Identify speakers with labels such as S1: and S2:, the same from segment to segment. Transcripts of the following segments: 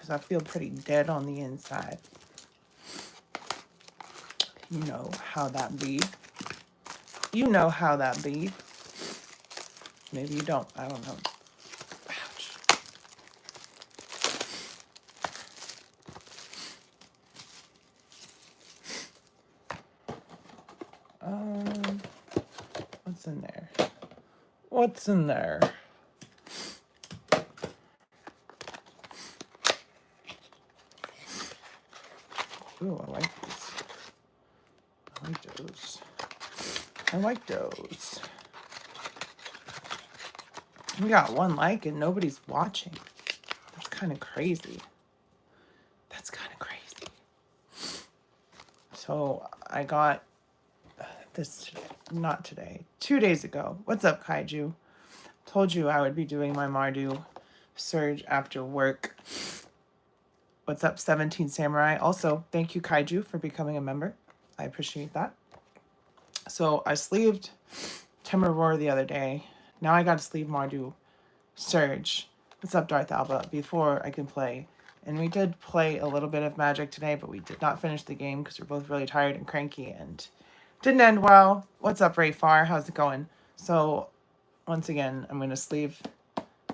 S1: because I feel pretty dead on the inside. You know how that be. You know how that be. Maybe you don't. I don't know. Ouch. What's in there? What's in there? Ooh, I like these. I like those. I like those. We got 1 like and nobody's watching. That's kind of crazy. That's kind of crazy. So I got this, not today, 2 days ago. What's up, Kaiju? Told you I would be doing my Mardu surge after work. What's up, 17 Samurai? Also, thank you, Kaiju, for becoming a member. I appreciate that. So I sleeved Timber Roar the other day. Now I got to sleeve Mardu Surge. What's up, Darth Alba? Before I can play. And we did play a little bit of Magic today, but we did not finish the game because we're both really tired and cranky and didn't end well. What's up, Ray Far? How's it going? So, once again, I'm going to sleeve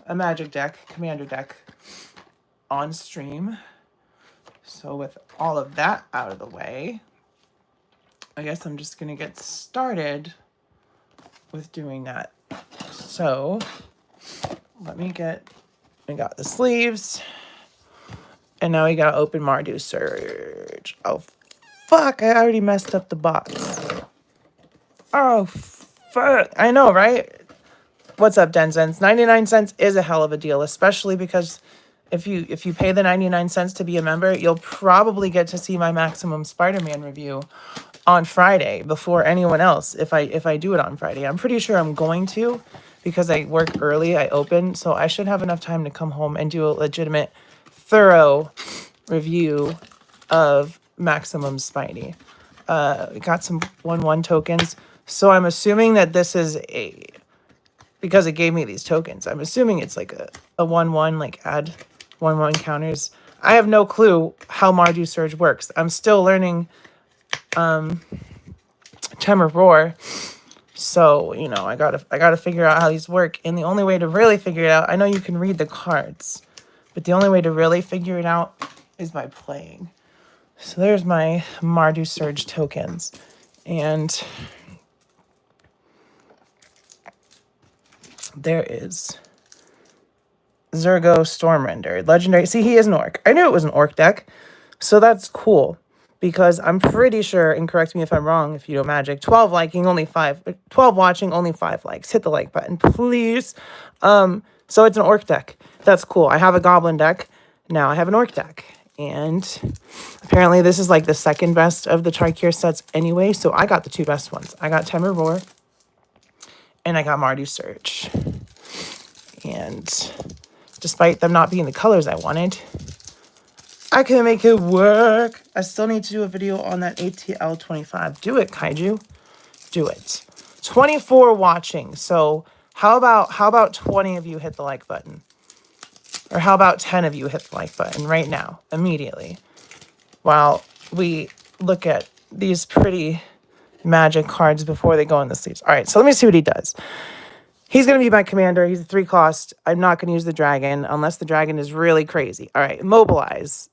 S1: a Magic deck, Commander deck, on stream. So with all of that out of the way, I guess I'm just going to get started with doing that. So, we got the sleeves. And now we gotta open Mardu Surge. Oh, fuck. I already messed up the box. Oh, fuck. I know, right? What's up, Denzens? 99 cents is a hell of a deal, especially because if you pay the 99 cents to be a member, you'll probably get to see my Maximum Spider-Man review on Friday before anyone else if I do it on Friday. I'm pretty sure I'm going to because I work early, I open, so I should have enough time to come home and do a legitimate, thorough review of Maximum Spidey. We got some 1/1 tokens, so I'm assuming that this is because it gave me these tokens, I'm assuming it's like a 1/1, like add 1/1 counters. I have no clue how Mardu Surge works. I'm still learning Temor Roar. So, you know, I gotta figure out how these work. And the only way to really figure it out, I know you can read the cards, but the only way to really figure it out is by playing. So there's my Mardu Surge tokens. And there is Zergo Stormrender. Legendary. See, he is an orc. I knew it was an orc deck. So that's cool. Because I'm pretty sure, and correct me if I'm wrong if you know Magic, 12 liking, only 5, 12 watching, only 5 likes. Hit the like button, please. So it's an orc deck. That's cool. I have a goblin deck. Now I have an orc deck. And apparently this is like the second best of the Tarkir sets anyway. So I got the 2 best ones. I got Temor Roar and I got Mardu Surge. And despite them not being the colors I wanted, I can make it work. I still need to do a video on that ATL 25. Do it, Kaiju. Do it. 24 watching. So how about 20 of you hit the like button? Or how about 10 of you hit the like button right now, immediately, while we look at these pretty Magic cards before they go in the sleeves. All right, so let me see what he does. He's going to be my commander. He's a 3 cost. I'm not going to use the dragon unless the dragon is really crazy. All right, mobilize.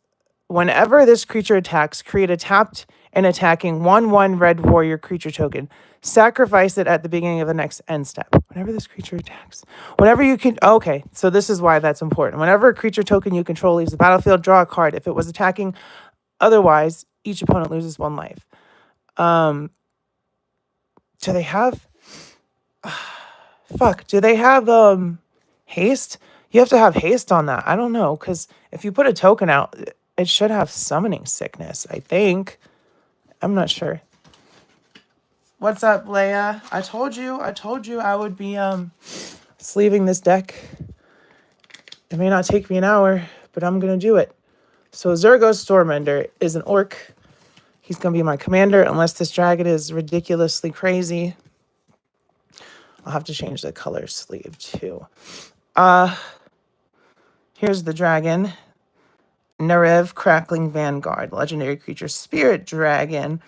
S1: Whenever this creature attacks, create a tapped and attacking 1/1 red warrior creature token. Sacrifice it at the beginning of the next end step. Whenever this creature attacks. Whenever you can... Okay, so this is why that's important. Whenever a creature token you control leaves the battlefield, draw a card. If it was attacking, otherwise, each opponent loses 1 life. Do they have... Fuck, do they have haste? You have to have haste on that. I don't know, because if you put a token out, it should have summoning sickness, I think. I'm not sure. What's up, Leia? I told you I would be sleeving this deck. It may not take me an hour, but I'm gonna do it. So Zergo Stormrender is an orc. He's gonna be my commander unless this dragon is ridiculously crazy. I'll have to change the color sleeve too. Here's the dragon. Narev, Crackling Vanguard, Legendary Creature, Spirit Dragon.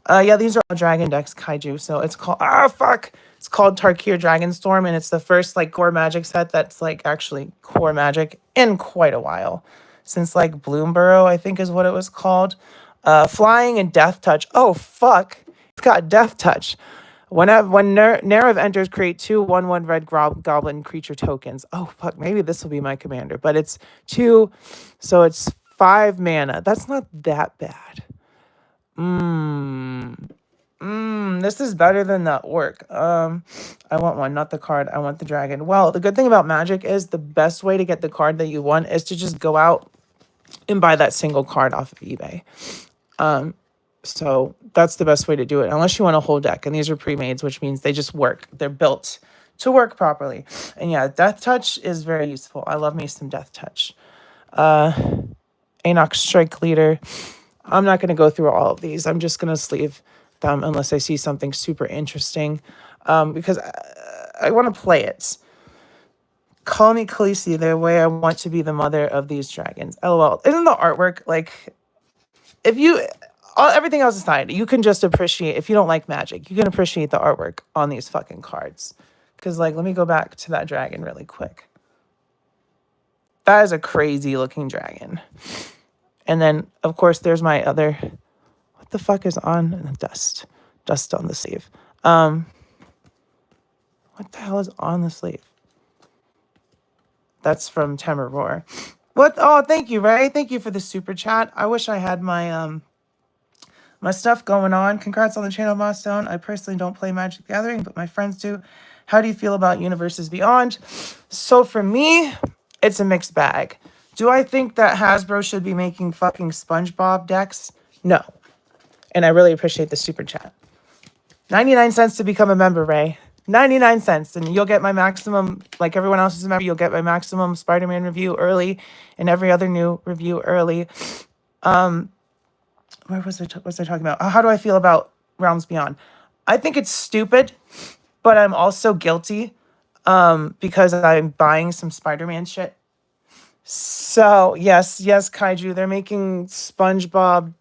S1: Yeah, these are all Dragon decks, Kaiju. So it's called, it's called Tarkir Dragonstorm, and it's the first like core Magic set that's like actually core Magic in quite a while. Since like Bloomburrow, I think is what it was called. Flying and Death Touch. Oh, fuck. It's got Death Touch. When Narev enters, create 2 1/1 red goblin creature tokens. Oh, fuck. Maybe this will be my commander. But it's 2, so it's 5 mana. That's not that bad. This is better than the orc. I want one, not the card. I want the dragon. Well, the good thing about Magic is the best way to get the card that you want is to just go out and buy that single card off of eBay. So that's the best way to do it, unless you want a whole deck. And these are pre-mades, which means they just work. They're built to work properly. And yeah, Death Touch is very useful. I love me some Death Touch. Enoch Strike Leader. I'm not going to go through all of these. I'm just going to sleeve them unless I see something super interesting, because I want to play it. Call me Khaleesi, the way I want to be the mother of these dragons. LOL. Isn't the artwork like, if you, everything else aside, you can just appreciate, if you don't like Magic, you can appreciate the artwork on these fucking cards. Because like, let me go back to that dragon really quick. That is a crazy looking dragon. And then, of course, there's my other, what the fuck is on? Dust. Dust on the sleeve. What the hell is on the sleeve? That's from Temur Roar. What? Oh, thank you, Ray. Thank you for the super chat. I wish I had my my stuff going on. Congrats on the channel milestone. I personally don't play Magic the Gathering, but my friends do. How do you feel about Universes Beyond? So for me, it's a mixed bag. Do I think that Hasbro should be making fucking SpongeBob decks? No. And I really appreciate the super chat. 99 cents to become a member, Ray. 99 cents. And you'll get my maximum, like everyone else is a member, you'll get my maximum Spider-Man review early and every other new review early. Where was I talking about? How do I feel about Realms Beyond? I think it's stupid, but I'm also guilty because I'm buying some Spider-Man shit. So, yes, Kaiju, they're making SpongeBob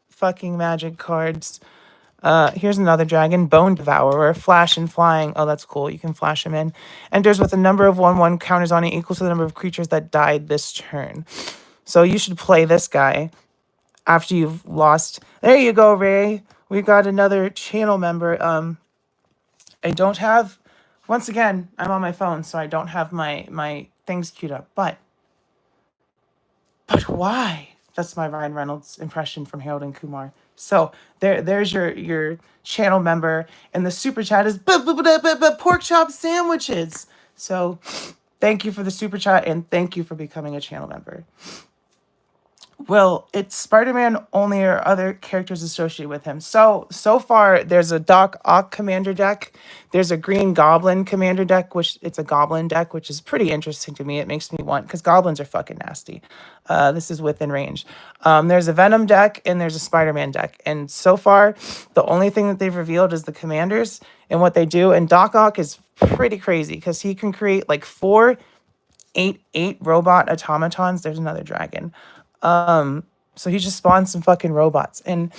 S1: fucking Magic cards. Here's another dragon, Bone Devourer, Flash and Flying. Oh, that's cool. You can flash him in. Enters with a number of 1/1 counters on it equal to the number of creatures that died this turn. So you should play this guy after you've lost. There you go, Ray. We got another channel member. I don't have, once again, I'm on my phone, so I don't have my things queued up. But why? That's my Ryan Reynolds impression from Harold and Kumar. So there's your channel member, and the super chat is pork chop sandwiches. So thank you for the super chat, and thank you for becoming a channel member. Well, it's Spider-Man only or other characters associated with him. So far, there's a Doc Ock commander deck. There's a Green Goblin commander deck, which it's a Goblin deck, which is pretty interesting to me. It makes me want, because Goblins are fucking nasty. This is within range. There's a Venom deck, and there's a Spider-Man deck. And so far, the only thing that they've revealed is the commanders and what they do. And Doc Ock is pretty crazy, because he can create like 4 8 robot automatons. There's another dragon. So he just spawns some fucking robots, and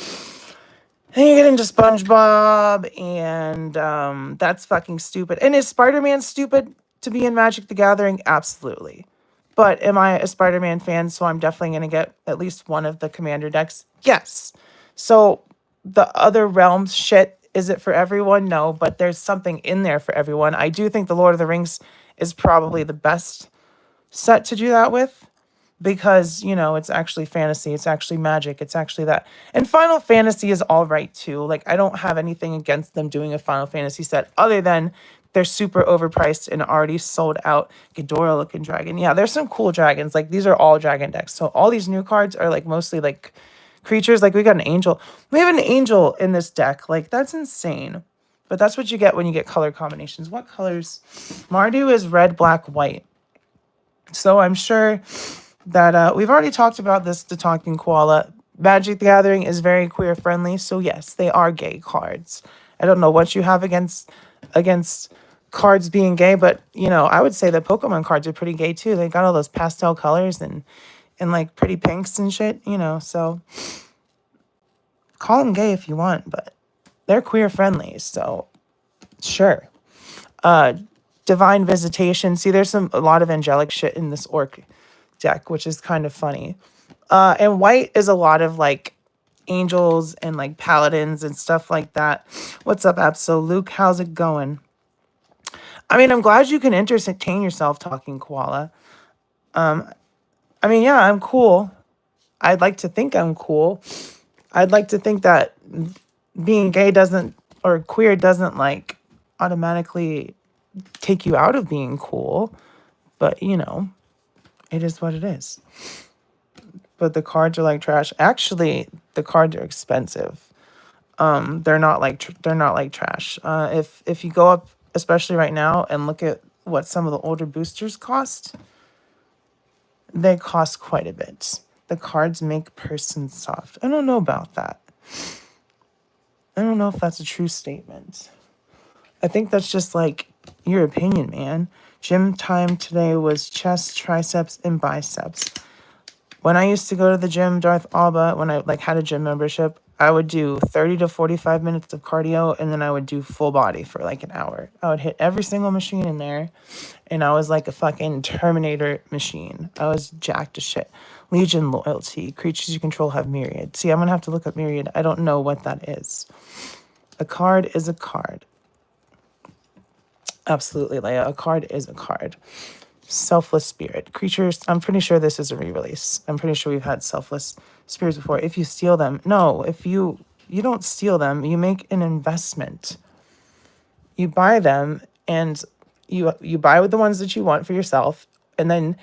S1: then you get into SpongeBob, and that's fucking stupid. And is Spider-Man stupid to be in Magic the Gathering? Absolutely. But am I a Spider-Man fan, so I'm definitely going to get at least one of the commander decks? Yes. So the other realms shit, is it for everyone? No, but there's something in there for everyone. I do think the Lord of the Rings is probably the best set to do that with, because, you know, it's actually fantasy, it's actually magic, it's actually that. And Final Fantasy is all right too. Like, I don't have anything against them doing a Final Fantasy set, other than they're super overpriced and already sold out. Ghidorah looking dragon. Yeah, there's some cool dragons. Like, these are all dragon decks. So all these new cards are like mostly like creatures. Like, we got an angel. We have an angel in this deck. Like, that's insane. But that's what you get when you get color combinations. What colors? Mardu is red, black, white. So I'm sure that we've already talked about this, the Talking Koala. Magic the Gathering is very queer friendly, so yes, they are gay cards. I don't know what you have against cards being gay, but, you know, I would say the Pokemon cards are pretty gay too. They got all those pastel colors, and in like pretty pinks and shit, you know, so call them gay if you want, but they're queer friendly, so sure. Divine Visitation. See, there's a lot of angelic shit in this orc deck, which is kind of funny. And white is a lot of like angels and like paladins and stuff like that. What's up, Absol? Luke, how's it going? I mean, I'm glad you can entertain yourself talking koala. I mean, yeah, I'm cool. I'd like to think I'm cool. I'd like to think that being gay doesn't, or queer doesn't like automatically take you out of being cool. But, you know, it is what it is. But the cards are like trash. Actually, the cards are expensive. They're not like trash. If you go up, especially right now, and look at what some of the older boosters cost, they cost quite a bit. The cards make persons soft. I don't know about that. I don't know if that's a true statement. I think that's just like your opinion, man. Gym time today was chest, triceps, and biceps. When I used to go to the gym, Darth Alba, when I like had a gym membership, I would do 30 to 45 minutes of cardio, and then I would do full body for like an hour. I would hit every single machine in there, and I was like a fucking Terminator machine. I was jacked to shit. Legion loyalty. Creatures you control have myriad. See, I'm going to have to look up myriad. I don't know what that is. A card is a card. Absolutely, Leia. A card is a card. Selfless Spirit. Creatures, I'm pretty sure this is a re-release. I'm pretty sure we've had Selfless Spirits before. If you steal them. No, if you don't steal them, you make an investment. You buy them, and you buy with the ones that you want for yourself, and then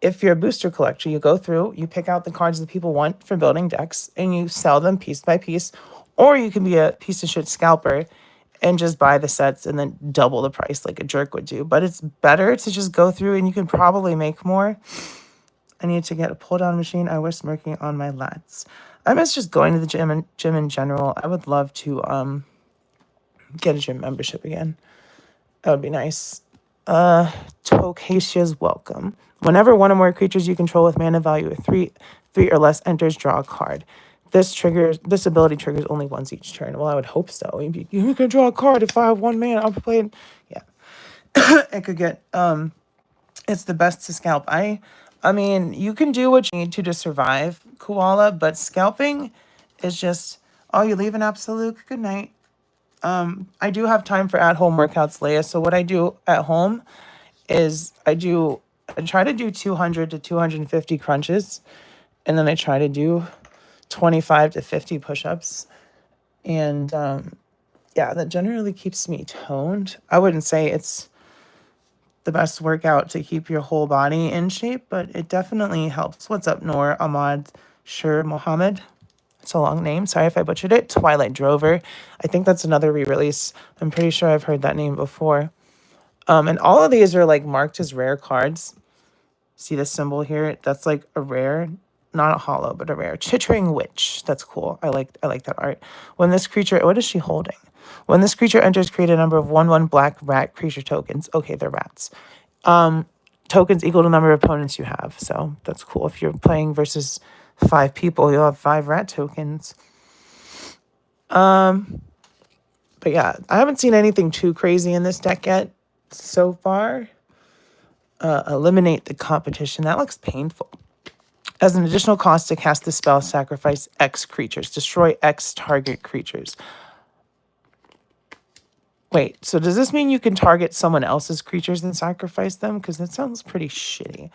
S1: if you're a booster collector, you go through, you pick out the cards that people want for building decks, and you sell them piece by piece. Or you can be a piece of shit scalper and just buy the sets and then double the price like a jerk would do. But it's better to just go through, and you can probably make more. I need to get a pull-down machine. I was smirking on my lats. I miss just going to the gym in general. I would love to get a gym membership again. That would be nice. Tocasia's welcome. Whenever one or more creatures you control with mana value of 3 or less enters, draw a card. This ability triggers only once each turn. Well, I would hope so. You can draw a card if I have 1 mana. I'll play it. Yeah. It could get it's the best to scalp. I mean, you can do what you need to survive, koala, but scalping is just, oh, you leave an absolute. Good night. I do have time for at-home workouts, Leia. So what I do at home is I try to do 200 to 250 crunches, and then I try to do 25 to 50 push-ups. And yeah, that generally keeps me toned. I wouldn't say it's the best workout to keep your whole body in shape, but it definitely helps. What's up, Noor, Ahmad, Shur, Mohammed? It's a long name. Sorry if I butchered it. Twilight Drover. I think that's another re-release. I'm pretty sure I've heard that name before. And all of these are like marked as rare cards. See the symbol here? That's like a rare, not a hollow, but a rare. Chittering Witch. That's cool. I like that art. When this creature, what is she holding? When this creature enters, create a number of 1/1 black rat creature tokens. Okay, they're rats. Tokens equal to the number of opponents you have. So that's cool. If you're playing versus 5 people, you'll have 5 rat tokens. But yeah, I haven't seen anything too crazy in this deck yet so far. Eliminate the competition. That looks painful. As an additional cost to cast the spell, sacrifice X creatures. Destroy X target creatures. Wait, so does this mean you can target someone else's creatures and sacrifice them? Because that sounds pretty shitty.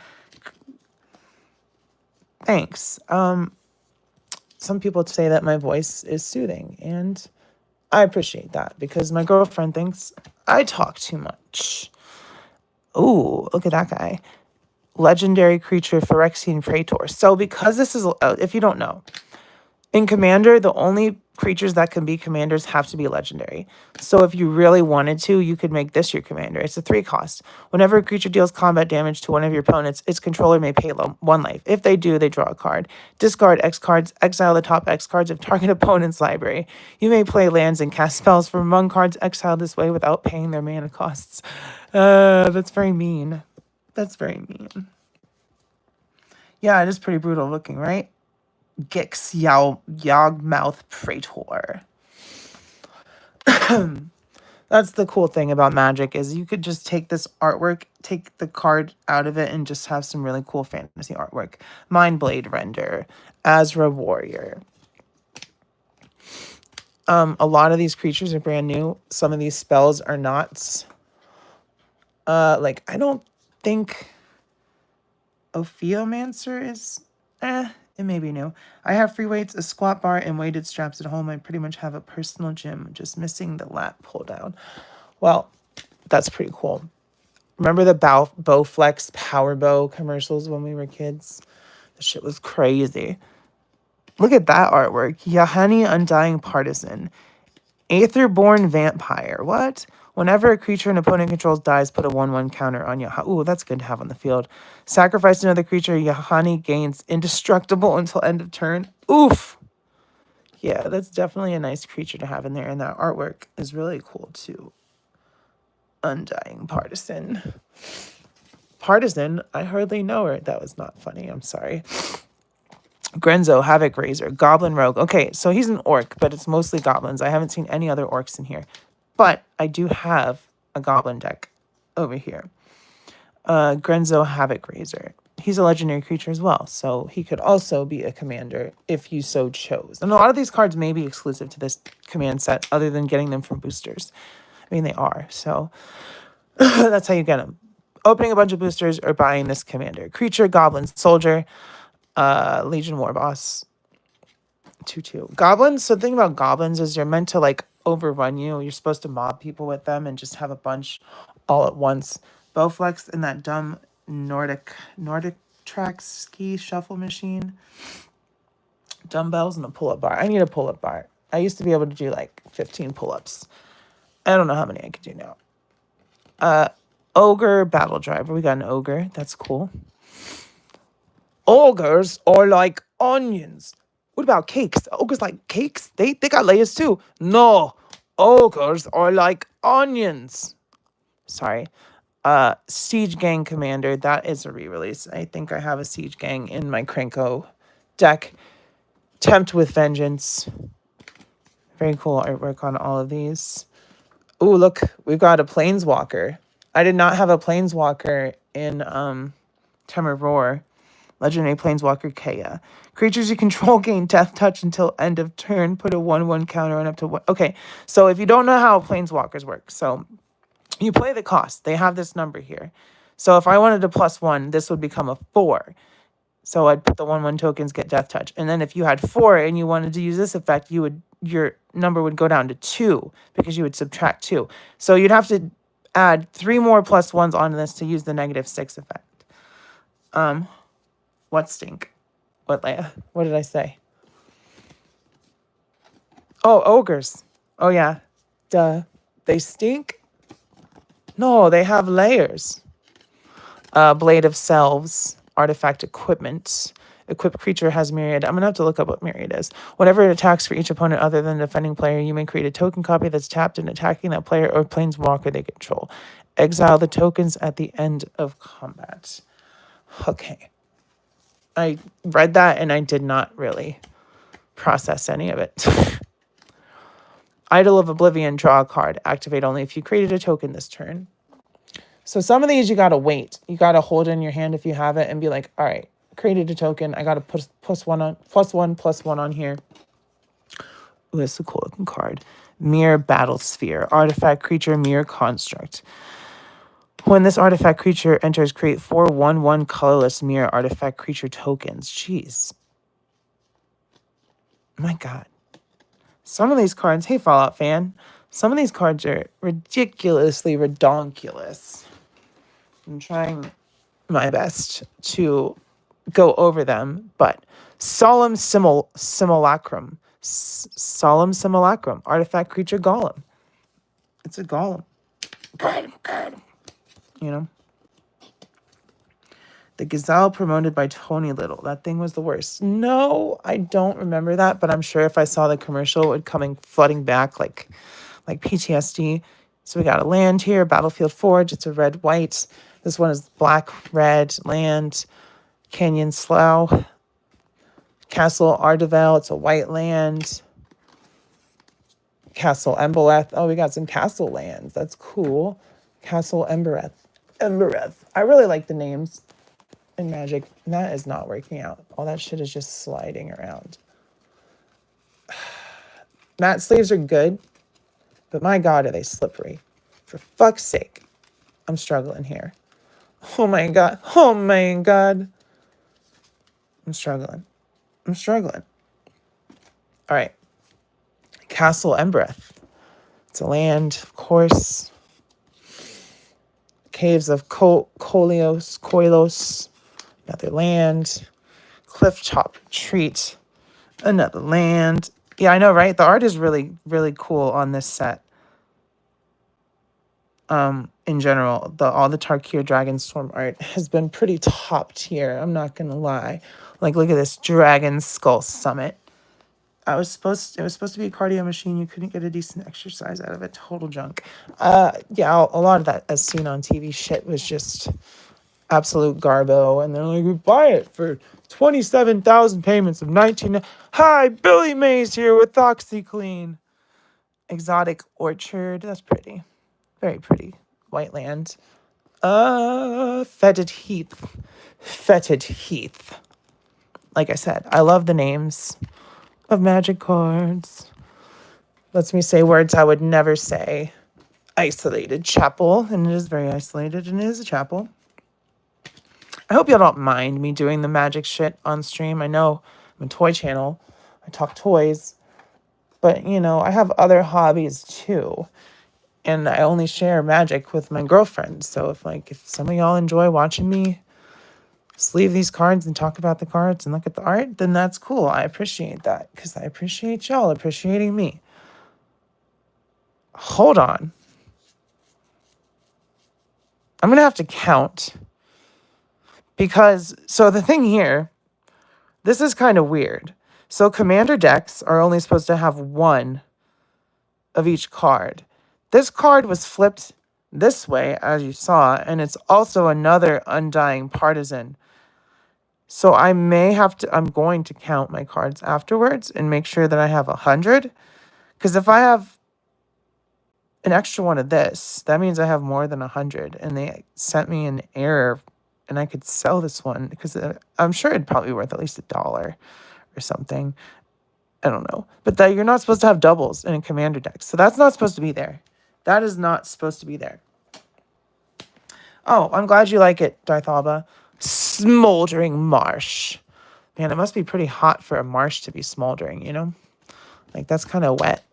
S1: Thanks. Some people say that my voice is soothing, and I appreciate that because my girlfriend thinks I talk too much. Ooh, look at that guy. Legendary creature, Phyrexian Praetor. So because this is, if you don't know, in Commander, the only creatures that can be commanders have to be legendary. So if you really wanted to, you could make this your commander. It's a 3 cost. Whenever a creature deals combat damage to one of your opponents, its controller may pay 1 life. If they do, they draw a card. Discard X cards, exile the top X cards of target opponent's library. You may play lands and cast spells from among cards exiled this way without paying their mana costs. That's very mean. That's very mean. Yeah, it is pretty brutal looking, right? Gix Yawgmouth Praetor. That's the cool thing about Magic is you could just take this artwork, take the card out of it, and just have some really cool fantasy artwork. Mindblade Render, Azra Warrior. A lot of these creatures are brand new. Some of these spells are not. Like, I don't think Ophiomancer is... it may be new. I have free weights, a squat bar, and weighted straps at home. I pretty much have a personal gym, just missing the lat pull down. Well, that's pretty cool. Remember the Bowflex Power Bow commercials when we were kids? The shit was crazy. Look at that artwork. Yahani Undying Partisan. Aetherborn Vampire. What? Whenever a creature an opponent controls dies, put a 1/1 counter on Yahani. Ooh, that's good to have on the field. Sacrifice another creature. Yahani gains indestructible until end of turn. Oof. Yeah, that's definitely a nice creature to have in there. And that artwork is really cool too. Undying Partisan. Partisan, I hardly know her. That was not funny. I'm sorry. Grenzo, Havoc Razor, Goblin Rogue. Okay, so he's an orc, but it's mostly goblins. I haven't seen any other orcs in here. But I do have a goblin deck over here. Grenzo, Havoc Razor. He's a legendary creature as well, so he could also be a commander if you so chose. And a lot of these cards may be exclusive to this command set other than getting them from boosters. I mean, they are, so that's how you get them. Opening a bunch of boosters or buying this commander. Creature, Goblin, Soldier, Legion War Boss, 2/2. Goblins, so the thing about goblins is you're meant to like overrun you. You're supposed to mob people with them and just have a bunch all at once. Bowflex and that dumb Nordic track ski shuffle machine. Dumbbells and a pull-up bar. I need a pull-up bar. I used to be able to do like 15 pull-ups. I don't know how many I could do now. Ogre Battle Driver. We got an ogre. That's cool. Ogres are like onions. What about cakes? Ogres like cakes? They got layers too. No. Ogres are like onions. Sorry. Siege Gang Commander. That is a re-release. I think I have a Siege Gang in my Krenko deck. Tempt with Vengeance. Very cool artwork on all of these. Ooh, look. We've got a Planeswalker. I did not have a Planeswalker in Temur Roar. Legendary Planeswalker Kea. Creatures you control gain Death Touch until end of turn. Put a 1/1 counter on up to 1. Okay, so if you don't know how Planeswalkers work, so you play the cost. They have this number here. So if I wanted a +1, this would become a 4. So I'd put the 1/1 tokens, get Death Touch. And then if you had 4 and you wanted to use this effect, your number would go down to 2 because you would subtract 2. So you'd have to add 3 more +1s onto this to use the -6 effect. What stink? What, Leia? What did I say? Oh, ogres. Oh, yeah. Duh. They stink? No, they have layers. Blade of Selves. Artifact Equipment. Equipped creature has Myriad. I'm going to have to look up what Myriad is. Whenever it attacks for each opponent other than the defending player, you may create a token copy that's tapped and attacking that player or planeswalker they control. Exile the tokens at the end of combat. Okay. I read that and I did not really process any of it. Idol of Oblivion, draw a card. Activate only if you created a token this turn. So some of these you got to wait. You got to hold it in your hand if you have it and be like, all right, created a token. I got to put +1 on here. Ooh, that's a cool looking card. Mirror Battle Sphere. Artifact creature, mirror construct. When this artifact creature enters, create 4 1/1 colorless mirror artifact creature tokens. Jeez. My God. Some of these cards, hey Fallout fan, some of these cards are ridiculously redonkulous. I'm trying my best to go over them, but Solemn Simulacrum. Solemn Simulacrum. Artifact creature golem. It's a golem. Got him. You know? The Gazelle promoted by Tony Little. That thing was the worst. No, I don't remember that, but I'm sure if I saw the commercial, it would come flooding back like PTSD. So we got a land here, Battlefield Forge. It's a red-white. This one is black-red land. Canyon Slough. Castle Ardevel, it's a white land. Castle Embereth. Oh, we got some castle lands. That's cool. Castle Embereth. Embereth. I really like the names in Magic. That is not working out. All that shit is just sliding around. Matte sleeves are good, but my God, are they slippery. For fuck's sake. I'm struggling here. Oh my God. Oh my God. I'm struggling. All right. Castle Embereth. It's a land, of course. Caves of Koilos, another land. Cliff Top Retreat, another land. Yeah, I know, right? The art is really, really cool on this set. In general, all the Tarkir Dragonstorm art has been pretty top tier. I'm not gonna lie. Like, look at this Dragon Skull Summit. It was supposed to be a cardio machine. You couldn't get a decent exercise out of it. Total junk. Yeah, a lot of that, as seen on TV shit, was just absolute garbo. And they're like, we buy it for 27,000 payments of 19. Hi, Billy Mays here with OxyClean. Exotic Orchard. That's pretty. Very pretty. White land. Fetid Heath. Fetid Heath. Like I said, I love the names of Magic cards. Lets me say words I would never say. Isolated Chapel, and it is very isolated, and it is a chapel. I hope y'all don't mind me doing the Magic shit on stream. I know I'm a toy channel. I talk toys. But, you know, I have other hobbies too. And I only share Magic with my girlfriend. So if some of y'all enjoy watching me sleeve these cards and talk about the cards and look at the art, then that's cool. I appreciate that because I appreciate y'all appreciating me. Hold on. I'm going to have to count because, so the thing here, this is kind of weird. So commander decks are only supposed to have one of each card. This card was flipped this way, as you saw, and it's also another Undying Partisan. So I'm going to count my cards afterwards and make sure that I have 100. Because if I have an extra one of this, that means I have more than 100. And they sent me an error, and I could sell this one because I'm sure it'd probably be worth at least $1 or something. I don't know. But that you're not supposed to have doubles in a commander deck. So that's not supposed to be there. That is not supposed to be there. Oh, I'm glad you like it, Darth Alba. Smoldering Marsh. Man, it must be pretty hot for a marsh to be smoldering, you know? Like, that's kind of wet.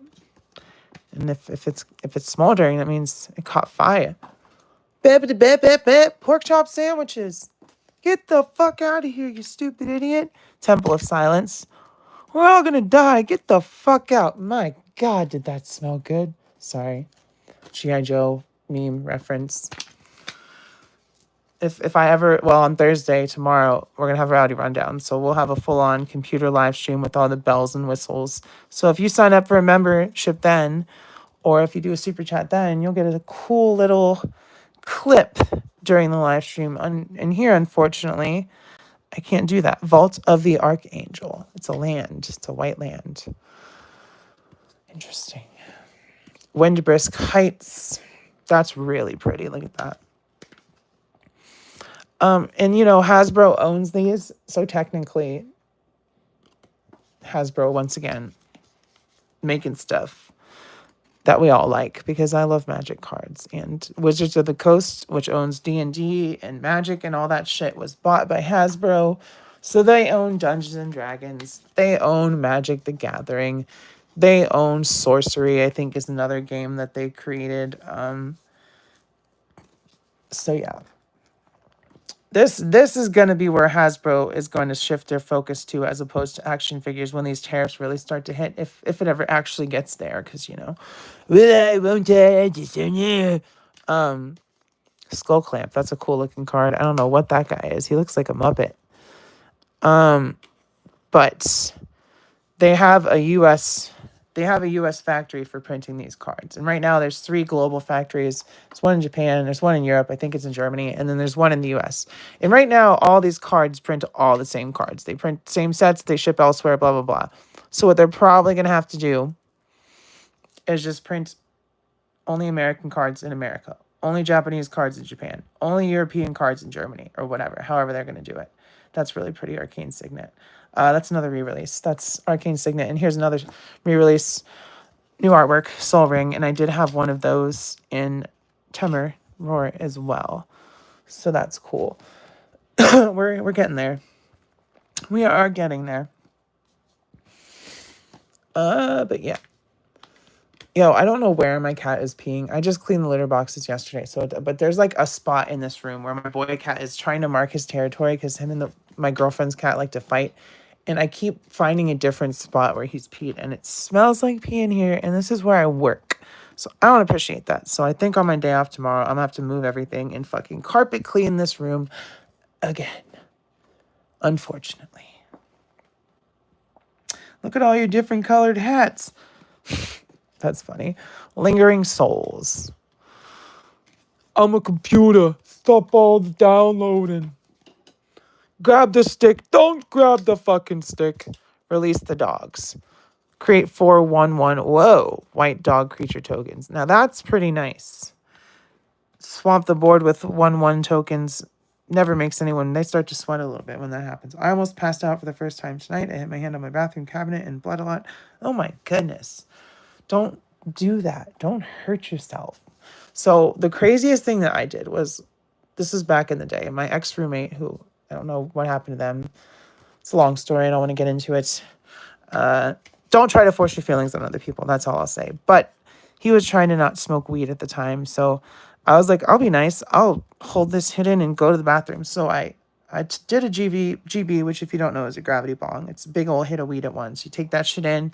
S1: And if it's smoldering, that means it caught fire. Pork chop sandwiches. Get the fuck out of here, you stupid idiot. Temple of Silence. We're all gonna die. Get the fuck out. My God, did that smell good? Sorry. G.I. Joe meme reference. If I ever, well, on Thursday, tomorrow, we're going to have Rowdy Rundown. So we'll have a full-on computer live stream with all the bells and whistles. So if you sign up for a membership then, or if you do a super chat then, you'll get a cool little clip during the live stream. And here, unfortunately, I can't do that. Vault of the Archangel. It's a land. It's a white land. Interesting. Windbrisk Heights. That's really pretty. Look at that. And, you know, Hasbro owns these. So technically, Hasbro, once again, making stuff that we all like. Because I love Magic cards. And Wizards of the Coast, which owns D&D and Magic and all that shit, was bought by Hasbro. So they own Dungeons and Dragons. They own Magic the Gathering. They own Sorcery, I think, is another game that they created. So, yeah. This is going to be where Hasbro is going to shift their focus to, as opposed to action figures when these tariffs really start to hit, if it ever actually gets there, because, you know, well, I won't just Skull Clamp, that's a cool looking card. I don't know what that guy is. He looks like a Muppet. But they have a they have a U.S. factory for printing these cards. And right now there's 3 global factories. There's one in Japan, there's one in Europe, I think it's in Germany, and then there's one in the U.S. And right now all these cards print all the same cards. They print same sets, they ship elsewhere, blah, blah, blah. So what they're probably going to have to do is just print only American cards in America, only Japanese cards in Japan, only European cards in Germany, or whatever, however they're going to do it. That's really pretty, Arcane Signet. That's another re-release. That's Arcane Signet. And here's another re-release, new artwork, Soul Ring. And I did have one of those in Tremor Roar as well. So that's cool. We're getting there. We are getting there. But yeah. Yo, I don't know where my cat is peeing. I just cleaned the litter boxes yesterday. But there's like a spot in this room where my boy cat is trying to mark his territory because him and my girlfriend's cat like to fight. And I keep finding a different spot where he's peed. And it smells like pee in here. And this is where I work. So I don't appreciate that. So I think on my day off tomorrow, I'm going to have to move everything and fucking carpet clean this room again. Unfortunately. Look at all your different colored hats. That's funny. Lingering Souls. I'm a computer. Stop all the downloading. Grab the stick. Don't grab the fucking stick. Release the dogs. Create 4/1/1. Whoa. White dog creature tokens. Now that's pretty nice. Swamp the board with 1/1 tokens. Never makes anyone... They start to sweat a little bit when that happens. I almost passed out for the first time tonight. I hit my hand on my bathroom cabinet and bled a lot. Oh my goodness. Don't do that. Don't hurt yourself. So the craziest thing that I did was, this is back in the day, my ex-roommate, who I don't know what happened to them. It's a long story. I don't want to get into it. Don't try to force your feelings on other people. That's all I'll say. But he was trying to not smoke weed at the time. So I was like, I'll be nice. I'll hold this hidden and go to the bathroom. So I did a GB, which if you don't know is a gravity bong. It's a big old hit of weed at once. You take that shit in.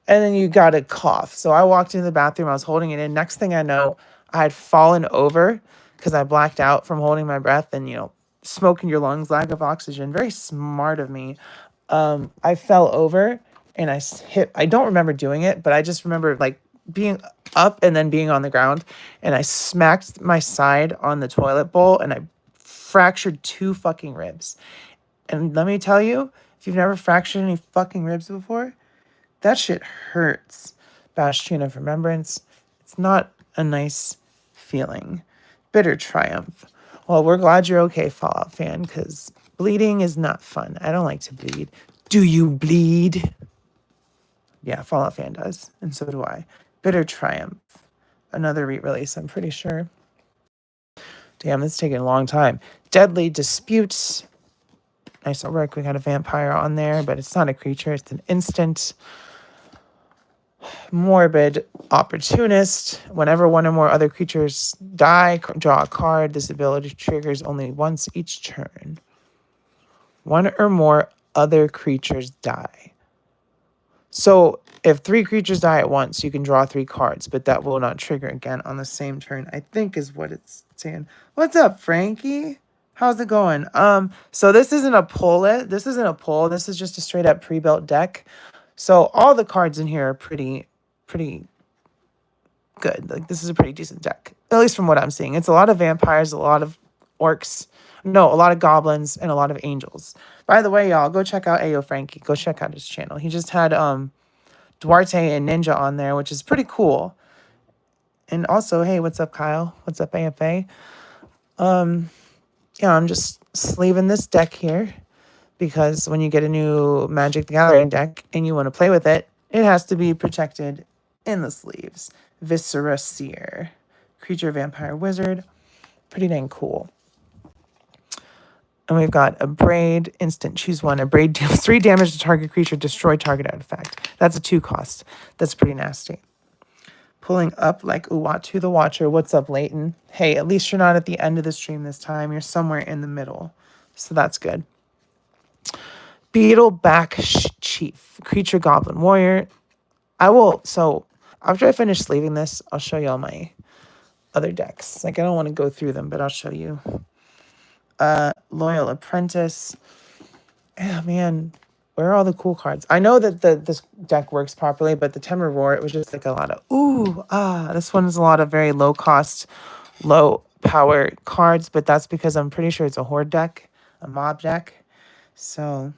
S1: And then you got to cough. So I walked into the bathroom. I was holding it in. Next thing I know, I had fallen over because I blacked out from holding my breath and, smoke in your lungs, lack of oxygen. Very smart of me. I fell over and I don't remember doing it, but I just remember like being up and then being on the ground. And I smacked my side on the toilet bowl and I fractured 2 fucking ribs. And let me tell you, if you've never fractured any fucking ribs before, that shit hurts. Bastion of Remembrance. It's not a nice feeling. Bitter Triumph. Well, we're glad you're okay, Fallout fan, because bleeding is not fun. I don't like to bleed. Do you bleed? Yeah, Fallout fan does, and so do I. Bitter Triumph. Another re-release, I'm pretty sure. Damn, this is taking a long time. Deadly Disputes. Nice artwork. We got a vampire on there, but it's not a creature. It's an instant. Morbid Opportunist. Whenever one or more other creatures die, draw a card. This ability triggers only once each turn. One or more other creatures die. So if 3 creatures die at once, you can draw 3 cards, but that will not trigger again on the same turn, I think is what it's saying. What's up, Frankie? How's it going? So this isn't a pull. This isn't a pull. This is just a straight up pre-built deck. So all the cards in here are pretty good. Like this is a pretty decent deck, at least from what I'm seeing. It's a lot of vampires, a lot of orcs, a lot of goblins, and a lot of angels. By the way, y'all, go check out Ayo Frankie. Go check out his channel. He just had Duarte and Ninja on there, which is pretty cool. And also, hey, what's up, Kyle? What's up, AFA? Yeah, I'm just sleeving this deck here. Because when you get a new Magic the Gathering deck and you want to play with it, it has to be protected in the sleeves. Viscera Seer. Creature, Vampire, Wizard. Pretty dang cool. And we've got a Braid. Instant. Choose one. A Braid deals 3 damage to target creature. Destroy target artifact. That's a 2 cost. That's pretty nasty. Pulling up like Uatu the Watcher. What's up, Leighton? Hey, at least you're not at the end of the stream this time. You're somewhere in the middle. So that's good. Beetleback Chief, Creature Goblin Warrior. So after I finish sleeving this, I'll show you all my other decks. Like, I don't want to go through them, but I'll show you. Loyal Apprentice. Yeah, man. Where are all the cool cards? I know that this deck works properly, but the Temur Roar, it was just like a lot of, this one is a lot of very low cost, low power cards, but that's because I'm pretty sure it's a horde deck, a mob deck. So,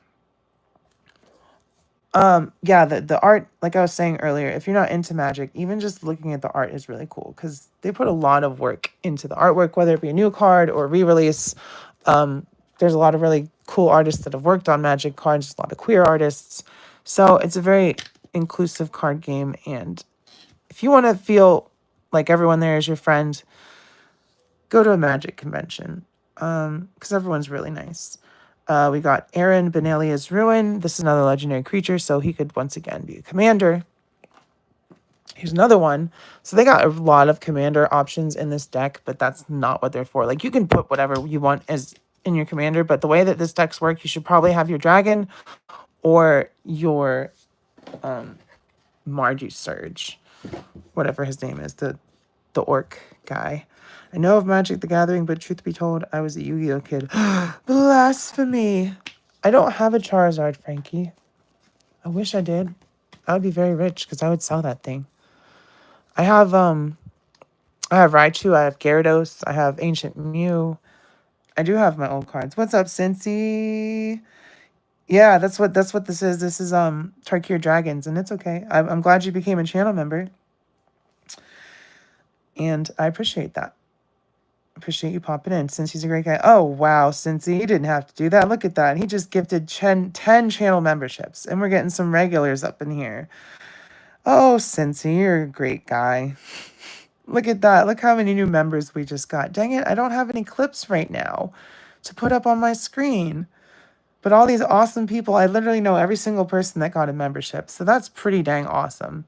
S1: yeah, the art, like I was saying earlier, if you're not into Magic, even just looking at the art is really cool because they put a lot of work into the artwork, whether it be a new card or re-release. There's a lot of really cool artists that have worked on Magic cards, a lot of queer artists. So it's a very inclusive card game. And if you want to feel like everyone there is your friend, go to a Magic convention because everyone's really nice. We got Aaron Benalia's Ruin. This is another legendary creature, so he could once again be a commander. Here's another one. So they got a lot of commander options in this deck, but that's not what they're for. Like, you can put whatever you want as in your commander, but the way that this deck's work, you should probably have your dragon or your Mardu Surge, whatever his name is, the orc guy. I know of Magic the Gathering, but truth be told, I was a Yu-Gi-Oh kid. Blasphemy! I don't have a Charizard, Frankie. I wish I did. I would be very rich because I would sell that thing. I have Raichu, I have Gyarados, I have Ancient Mew. I do have my old cards. What's up, Cincy? Yeah, that's what this is. This is Tarkir Dragons, and it's okay. I'm glad you became a channel member. And I appreciate that. Appreciate you popping in. Since he's a great guy. Oh, wow, Cincy. He didn't have to do that. Look at that. He just gifted 10 channel memberships. And we're getting some regulars up in here. Oh, Cincy, you're a great guy. Look at that. Look how many new members we just got. Dang it, I don't have any clips right now to put up on my screen. But all these awesome people, I literally know every single person that got a membership. So that's pretty dang awesome.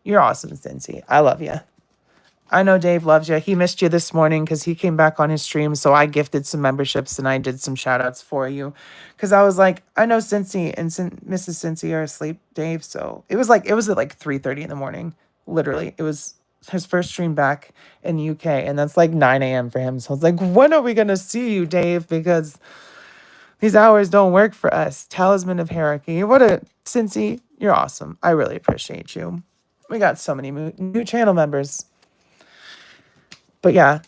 S1: You're awesome, Cincy. I love you. I know Dave loves you. He missed you this morning because he came back on his stream. So I gifted some memberships and I did some shout outs for you. Because I was like, I know Cincy and Mrs. Cincy are asleep, Dave. So it was at like 3:30 in the morning. Literally. It was his first stream back in the UK. And that's like 9 a.m. for him. So I was like, when are we going to see you, Dave? Because these hours don't work for us. Talisman of Hierarchy. Cincy, you're awesome. I really appreciate you. We got so many new channel members. But yeah,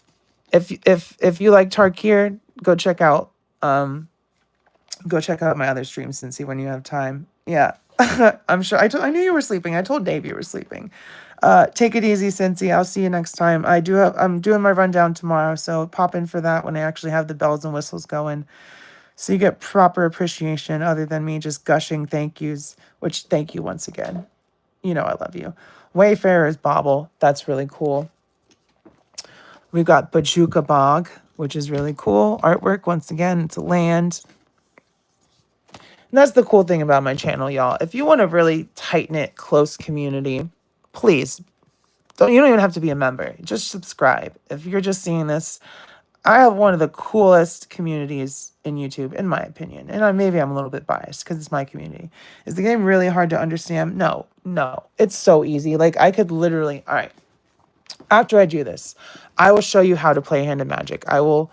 S1: if you like Tarkir, go check out my other streams and see when you have time. Yeah, I'm sure. I knew you were sleeping. I told Dave you were sleeping. Take it easy, Cincy. I'll see you next time. I'm doing my rundown tomorrow, so pop in for that when I actually have the bells and whistles going, so you get proper appreciation other than me just gushing thank yous. Which thank you once again. You know I love you. Wayfarer's Bauble. That's really cool. We've got Bajuka Bog, which is really cool. Artwork, once again, it's a land. And that's the cool thing about my channel, y'all. If you want a really tight-knit, close community, please, you don't even have to be a member. Just subscribe. If you're just seeing this, I have one of the coolest communities in YouTube, in my opinion. And maybe I'm a little bit biased because it's my community. Is the game really hard to understand? No. It's so easy. Like, I could literally... All right. After I do this, I will show you how to play a hand of Magic. I will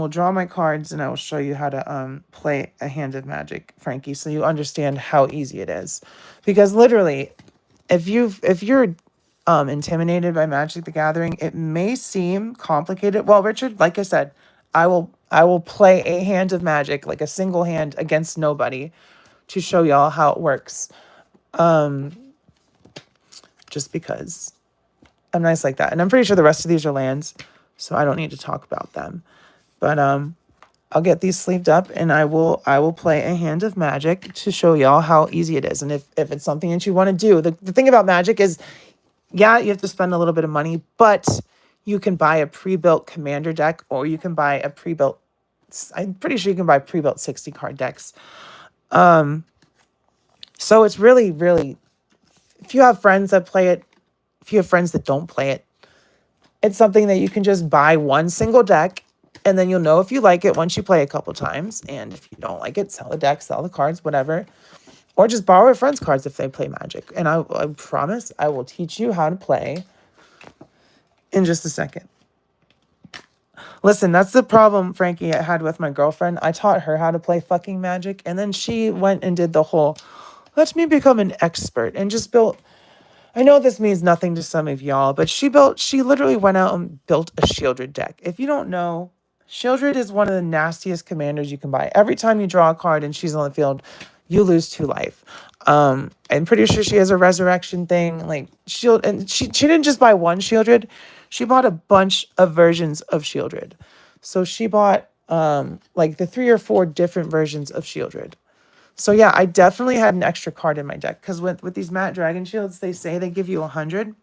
S1: draw my cards and I will show you how to play a hand of Magic, Frankie, so you understand how easy it is. Because literally, if you're intimidated by Magic the Gathering, it may seem complicated. Well, Richard, like I said, I will play a hand of Magic, like a single hand against nobody, to show y'all how it works. Just because I'm nice like that. And I'm pretty sure the rest of these are lands, so I don't need to talk about them. But I'll get these sleeved up and I will play a hand of Magic to show y'all how easy it is. And if it's something that you want to do, the thing about Magic is, yeah, you have to spend a little bit of money, but you can buy a pre-built commander deck, or you can buy a pre-built, I'm pretty sure you can buy pre-built 60 card decks. So it's really, really, if you have friends that play it, if you have friends that don't play it, it's something that you can just buy one single deck, and then you'll know if you like it once you play a couple times. And if you don't like it, sell the deck, sell the cards, whatever. Or just borrow a friend's cards if they play Magic. And I promise I will teach you how to play in just a second. Listen, that's the problem, Frankie, I had with my girlfriend. I taught her how to play fucking Magic, and then she went and did the whole, let me become an expert, and just built. I know this means nothing to some of y'all, but she literally went out and built a Shieldred deck. If you don't know, Shieldred is one of the nastiest commanders you can buy. Every time you draw a card and she's on the field, you lose 2 life. I'm pretty sure she has a resurrection thing, like shield, and she didn't just buy one Shieldred, she bought a bunch of versions of Shieldred. So she bought like the 3 or 4 different versions of Shieldred. So yeah, I definitely had an extra card in my deck because with these matte dragon shields, they say they give you 100,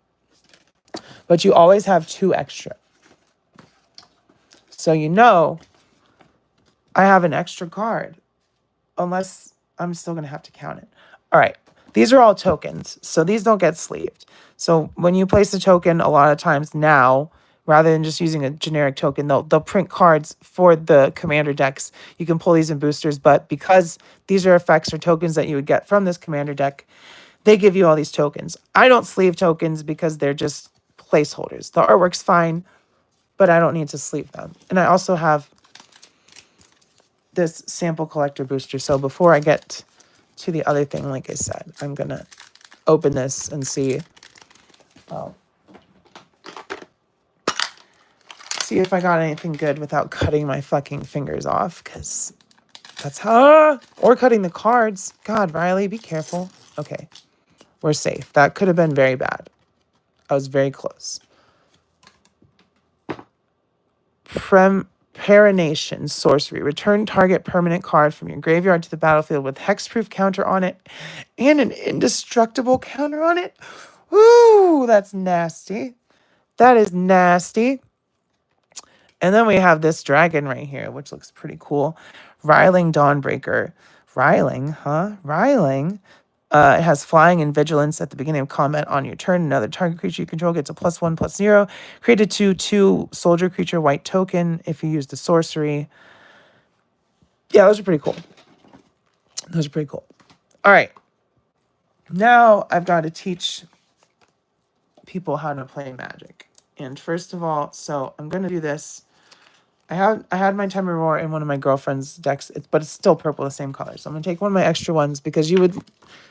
S1: but you always have 2 extra. So you know, I have an extra card, unless I'm still gonna have to count it. All right, these are all tokens, so these don't get sleeved. So when you place a token, a lot of times now, rather than just using a generic token, they'll print cards for the commander decks. You can pull these in boosters, but because these are effects or tokens that you would get from this commander deck, they give you all these tokens. I don't sleeve tokens because they're just placeholders. The artwork's fine, but I don't need to sleeve them. And I also have this sample collector booster. So before I get to the other thing, like I said, I'm going to open this and see if I got anything good without cutting my fucking fingers off, because that's how, or cutting the cards. God, Riley, be careful. Okay, we're safe. That could have been very bad. I was very close. Perenation sorcery. Return target permanent card from your graveyard to the battlefield with hexproof counter on it and an indestructible counter on it. Ooh, that's nasty. That is nasty. And then we have this dragon right here, which looks pretty cool. Riling Dawnbreaker. Riling, huh? Riling. It has flying and vigilance at the beginning of combat on your turn. Another target creature you control gets a +1/+0. Created 2/2 soldier creature white token if you use the sorcery. Yeah, those are pretty cool. Those are pretty cool. All right. Now I've got to teach people how to play Magic. And first of all, so I'm going to do this. I had my Temur Roar in one of my girlfriend's decks, but it's still purple, the same color. So I'm going to take one of my extra ones because you would,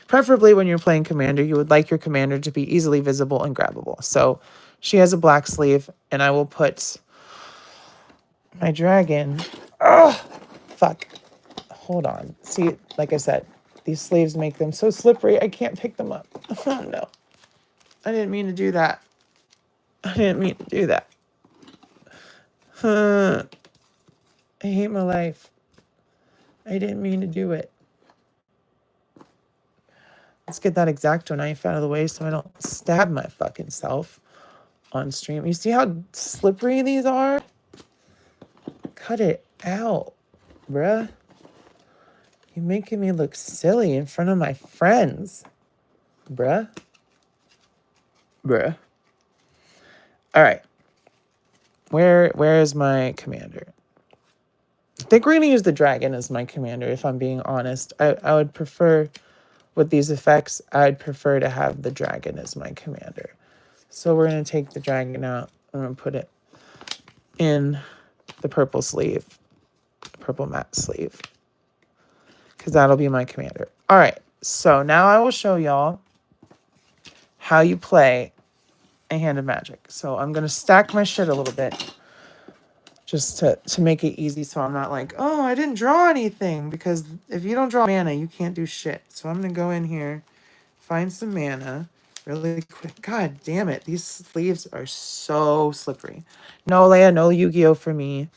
S1: preferably when you're playing Commander, you would like your Commander to be easily visible and grabbable. So she has a black sleeve, and I will put my dragon. Oh, fuck. Hold on. See, like I said, these sleeves make them so slippery, I can't pick them up. Oh, no. I didn't mean to do that. I didn't mean to do that. I hate my life. I didn't mean to do it. Let's get that X-Acto knife out of the way so I don't stab my fucking self on stream. You see how slippery these are? Cut it out, bruh. You're making me look silly in front of my friends. Bruh. Bruh. All right. Where is my commander? I think we're going to use the dragon as my commander, if I'm being honest. I would prefer, with these effects, I'd prefer to have the dragon as my commander. So we're going to take the dragon out. I'm going to put it in the purple sleeve, purple matte sleeve, because that'll be my commander. All right, so now I will show y'all how you play a hand of Magic. So I'm going to stack my shit a little bit just to make it easy, so I'm not like, oh, I didn't draw anything, because if you don't draw mana, you can't do shit. So I'm going to go in here, find some mana really quick. God damn it, these sleeves are so slippery. No, Leia, no Yu-Gi-Oh for me.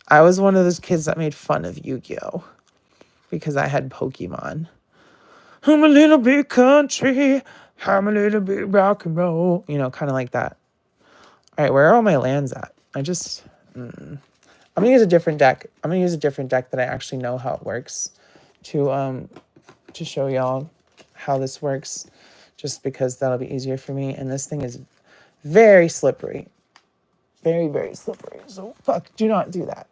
S1: I was one of those kids that made fun of Yu-Gi-Oh because I had Pokemon. I'm a little bit country, I'm a little bit rock and roll. You know, kind of like that. All right, where are all my lands at? I'm going to use a different deck. I'm going to use a different deck that I actually know how it works to show y'all how this works, just because that'll be easier for me. And this thing is very slippery. Very, very slippery. So, fuck, do not do that.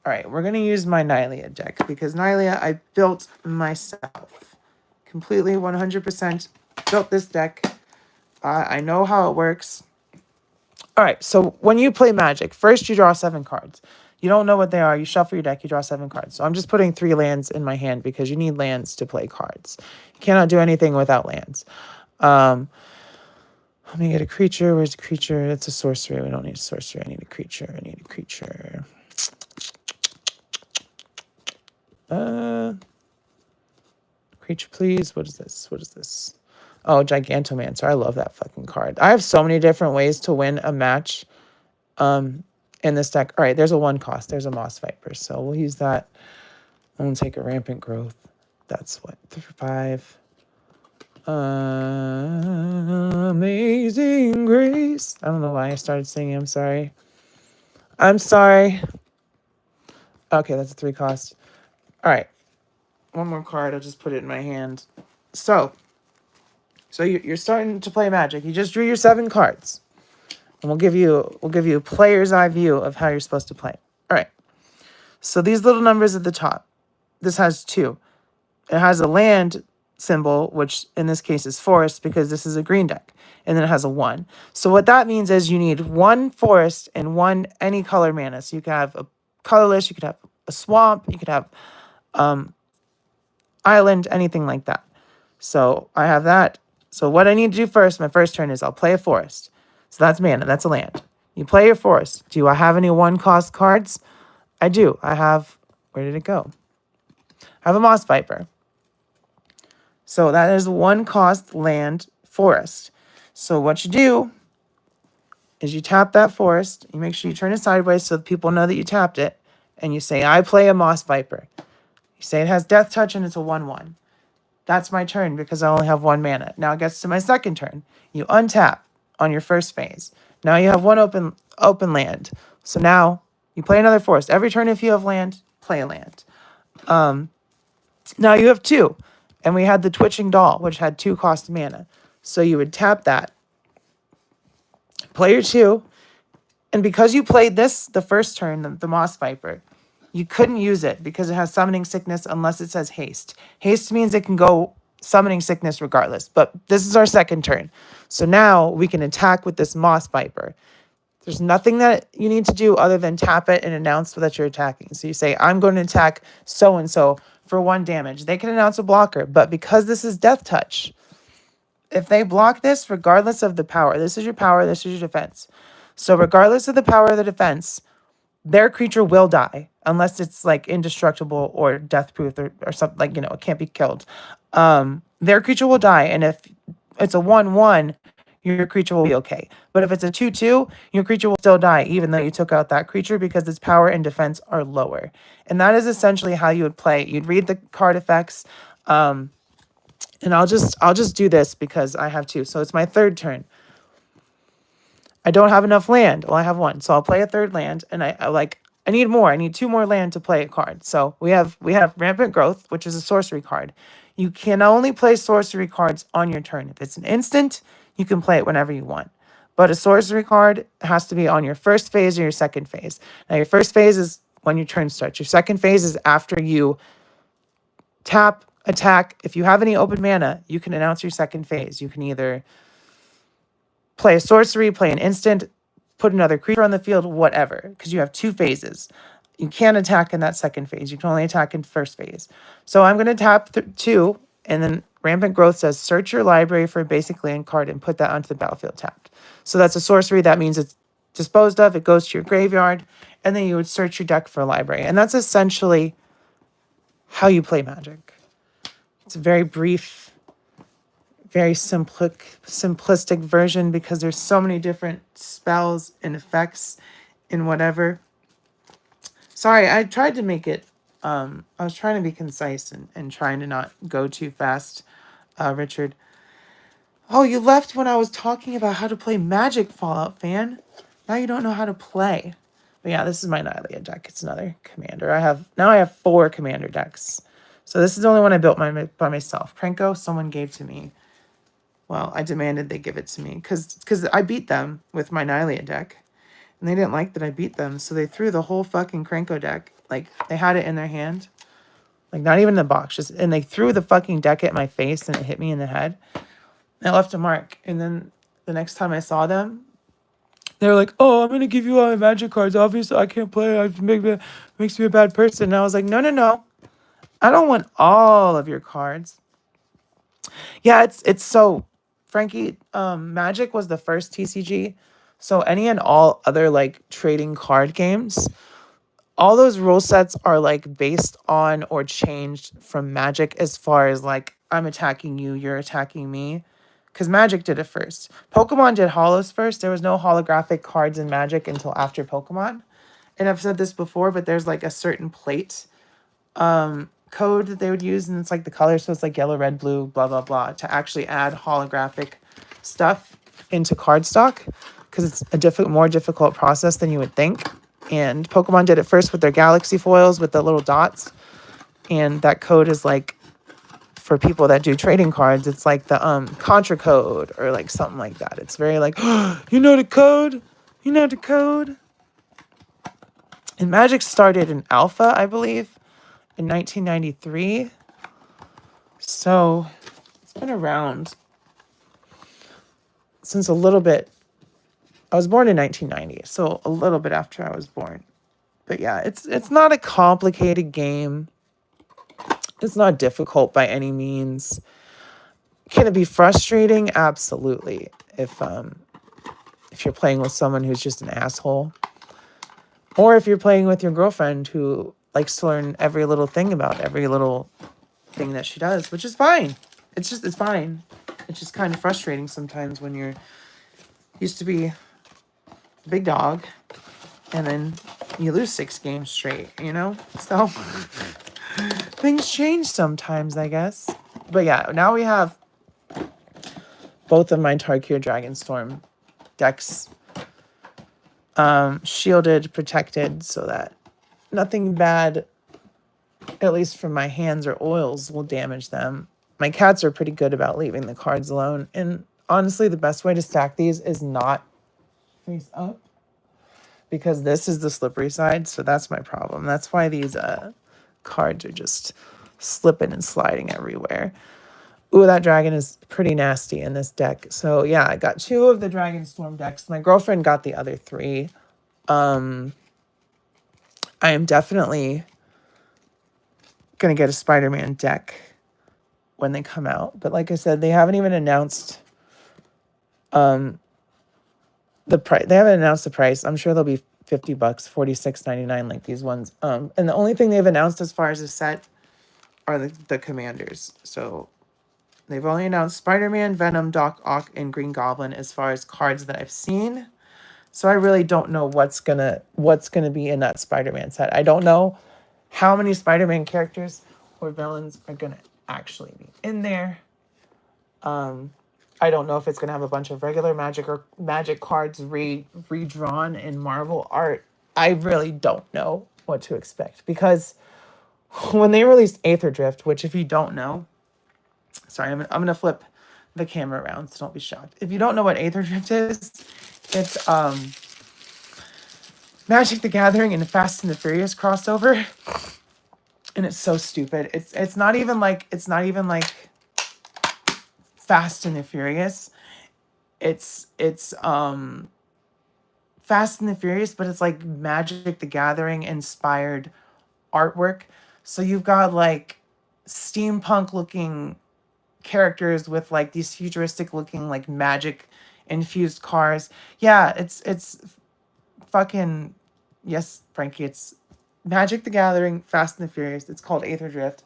S1: All right, we're going to use my Nylea deck, because Nylea I built myself. Completely, 100% built this deck. I know how it works. All right, so when you play Magic, first you draw 7 cards. You don't know what they are. You shuffle your deck, you draw 7 cards. So I'm just putting 3 lands in my hand because you need lands to play cards. You cannot do anything without lands. Let me get a creature. Where's the creature? It's a sorcery. We don't need a sorcery. I need a creature. I need a creature. Creature, please. What is this? What is this? Oh, Gigantomancer. I love that fucking card. I have so many different ways to win a match in this deck. All right, there's a 1 cost. There's a Moss Viper. So we'll use that. I'm going to take a Rampant Growth. That's what? 5. Amazing Grace. I don't know why I started singing. I'm sorry. I'm sorry. Okay, that's a 3 cost. All right. 1 more card. I'll just put it in my hand. So you're starting to play Magic. You just drew your 7 cards. And we'll give you a player's eye view of how you're supposed to play. All right. So these little numbers at the top. This has 2. It has a land symbol, which in this case is forest because this is a green deck. And then it has a 1. So what that means is you need 1 forest and 1 any color mana. So you can have a colorless, you could have a swamp, you could have island, anything like that. So I have that. So what I need to do first, my first turn is I'll play a forest. So that's mana, that's a land. You play your forest. Do I have any 1 cost cards? I do. I have, where did it go? I have a Moss Viper. So that is 1 cost land forest. So what you do is you tap that forest. You make sure you turn it sideways so that people know that you tapped it. And you say, I play a Moss Viper. You say it has Death Touch and it's a 1/1. That's my turn because I only have 1 mana. Now it gets to my second turn. You untap on your first phase. Now you have 1 open land. So now you play another forest. Every turn if you have land, play a land. Now you have 2. And we had the Twitching Doll, which had 2 cost mana. So you would tap that. Play your 2. And because you played this the first turn, the Moss Viper, you couldn't use it because it has Summoning Sickness unless it says Haste. Haste means it can go Summoning Sickness regardless. But this is our second turn. So now we can attack with this Moss Viper. There's nothing that you need to do other than tap it and announce that you're attacking. So you say, I'm going to attack so-and-so for 1 damage. They can announce a blocker. But because this is Death Touch, if they block this, regardless of the power, this is your power, this is your defense. So regardless of the power of the defense, their creature will die unless it's like indestructible or death-proof or something, like, you know, it can't be killed. Their creature will die. And if it's a 1/1, your creature will be okay. But if it's a 2/2, your creature will still die, even though you took out that creature because its power and defense are lower. And that is essentially how you would play. You'd read the card effects. And I'll just do this because I have 2. So it's my third turn. I don't have enough land. Well, I have 1. So I'll play a third land. And I need more. I need 2 more land to play a card. So we have Rampant Growth, which is a sorcery card. You can only play sorcery cards on your turn. If it's an instant, you can play it whenever you want. But a sorcery card has to be on your first phase or your second phase. Now, your first phase is when your turn starts. Your second phase is after you tap, attack. If you have any open mana, you can announce your second phase. You can either play a sorcery, play an instant, put another creature on the field, whatever, because you have 2 phases. You can't attack in that second phase. You can only attack in first phase. So I'm going to tap 2, and then Rampant Growth says, search your library for a basic land card and put that onto the battlefield tapped. So that's a sorcery. That means it's disposed of. It goes to your graveyard, and then you would search your deck for a library. And that's essentially how you play Magic. It's a very brief, very simplistic version because there's so many different spells and effects and whatever. Sorry, I tried to make it, I was trying to be concise and trying to not go too fast, Richard. Oh, you left when I was talking about how to play Magic, Fallout fan. Now you don't know how to play. But yeah, this is my Nylea deck. It's another commander. I have 4 commander decks. So this is the only one I built by myself. Krenko, someone gave to me. Well, I demanded they give it to me because I beat them with my Nylea deck. And they didn't like that I beat them, so they threw the whole fucking Krenko deck. Like, they had it in their hand. Like, not even in the box. And they threw the fucking deck at my face, and it hit me in the head. And I left a mark. And then the next time I saw them, They're like, oh, I'm gonna give you all my magic cards. Obviously, I can't play. Makes me a bad person. And I was like, no, no, no. I don't want all of your cards. Yeah, it's so Frankie, Magic was the first TCG. So any and all other like trading card games, all those rule sets are like based on or changed from Magic as far as like I'm attacking you, you're attacking me. Because Magic did it first. Pokemon did holos first. There was no holographic cards in Magic until after Pokemon. And I've said this before, but there's like a certain plate code that they would use, and it's like the color, so it's like yellow, red, blue, blah blah blah, to actually add holographic stuff into cardstock, because it's a more difficult process than you would think. And Pokemon did it first with their galaxy foils with the little dots, and that code is like, for people that do trading cards, it's like the contra code or like something like that. It's very like, you know the code, you know the code. And Magic started in alpha, I believe, in 1993. So it's been around since a little bit. I was born in 1990, so a little bit after I was born. But yeah, it's not a complicated game. It's not difficult by any means. Can it be frustrating? Absolutely. If you're playing with someone who's just an asshole, or if you're playing with your girlfriend who likes to learn every little thing about every little thing that she does, which is fine. It's fine. It's just kind of frustrating sometimes when you're used to be a big dog and then you lose 6 games straight, you know? So things change sometimes, I guess. But yeah, now we have both of my Tarkir Dragonstorm decks shielded, protected, so that nothing bad, at least from my hands or oils, will damage them. My cats are pretty good about leaving the cards alone. And honestly, the best way to stack these is not face up, because this is the slippery side. So that's my problem. That's why these cards are just slipping and sliding everywhere. Ooh, that dragon is pretty nasty in this deck. So yeah, I got 2 of the Dragonstorm decks. My girlfriend got the other 3. I am definitely going to get a Spider-Man deck when they come out. But like I said, they haven't even announced the price. They haven't announced the price. I'm sure they'll be $50, $46.99 like these ones. And the only thing they've announced as far as a set are the commanders. So they've only announced Spider-Man, Venom, Doc Ock, and Green Goblin as far as cards that I've seen. So I really don't know what's gonna be in that Spider-Man set. I don't know how many Spider-Man characters or villains are gonna actually be in there. I don't know if it's gonna have a bunch of regular magic cards redrawn in Marvel art. I really don't know what to expect, because when they released Aether Drift, which if you don't know, sorry, I'm gonna flip the camera around, so don't be shocked. If you don't know what Aether Drift is, it's Magic the Gathering and Fast and the Furious crossover. And it's so stupid. It's not even like Fast and the Furious. It's Fast and the Furious, but it's like Magic the Gathering inspired artwork. So you've got like steampunk looking characters with like these futuristic looking like magic infused cars. Yeah, it's fucking, yes, Frankie, it's Magic the Gathering, Fast and the Furious. It's called Aether Drift.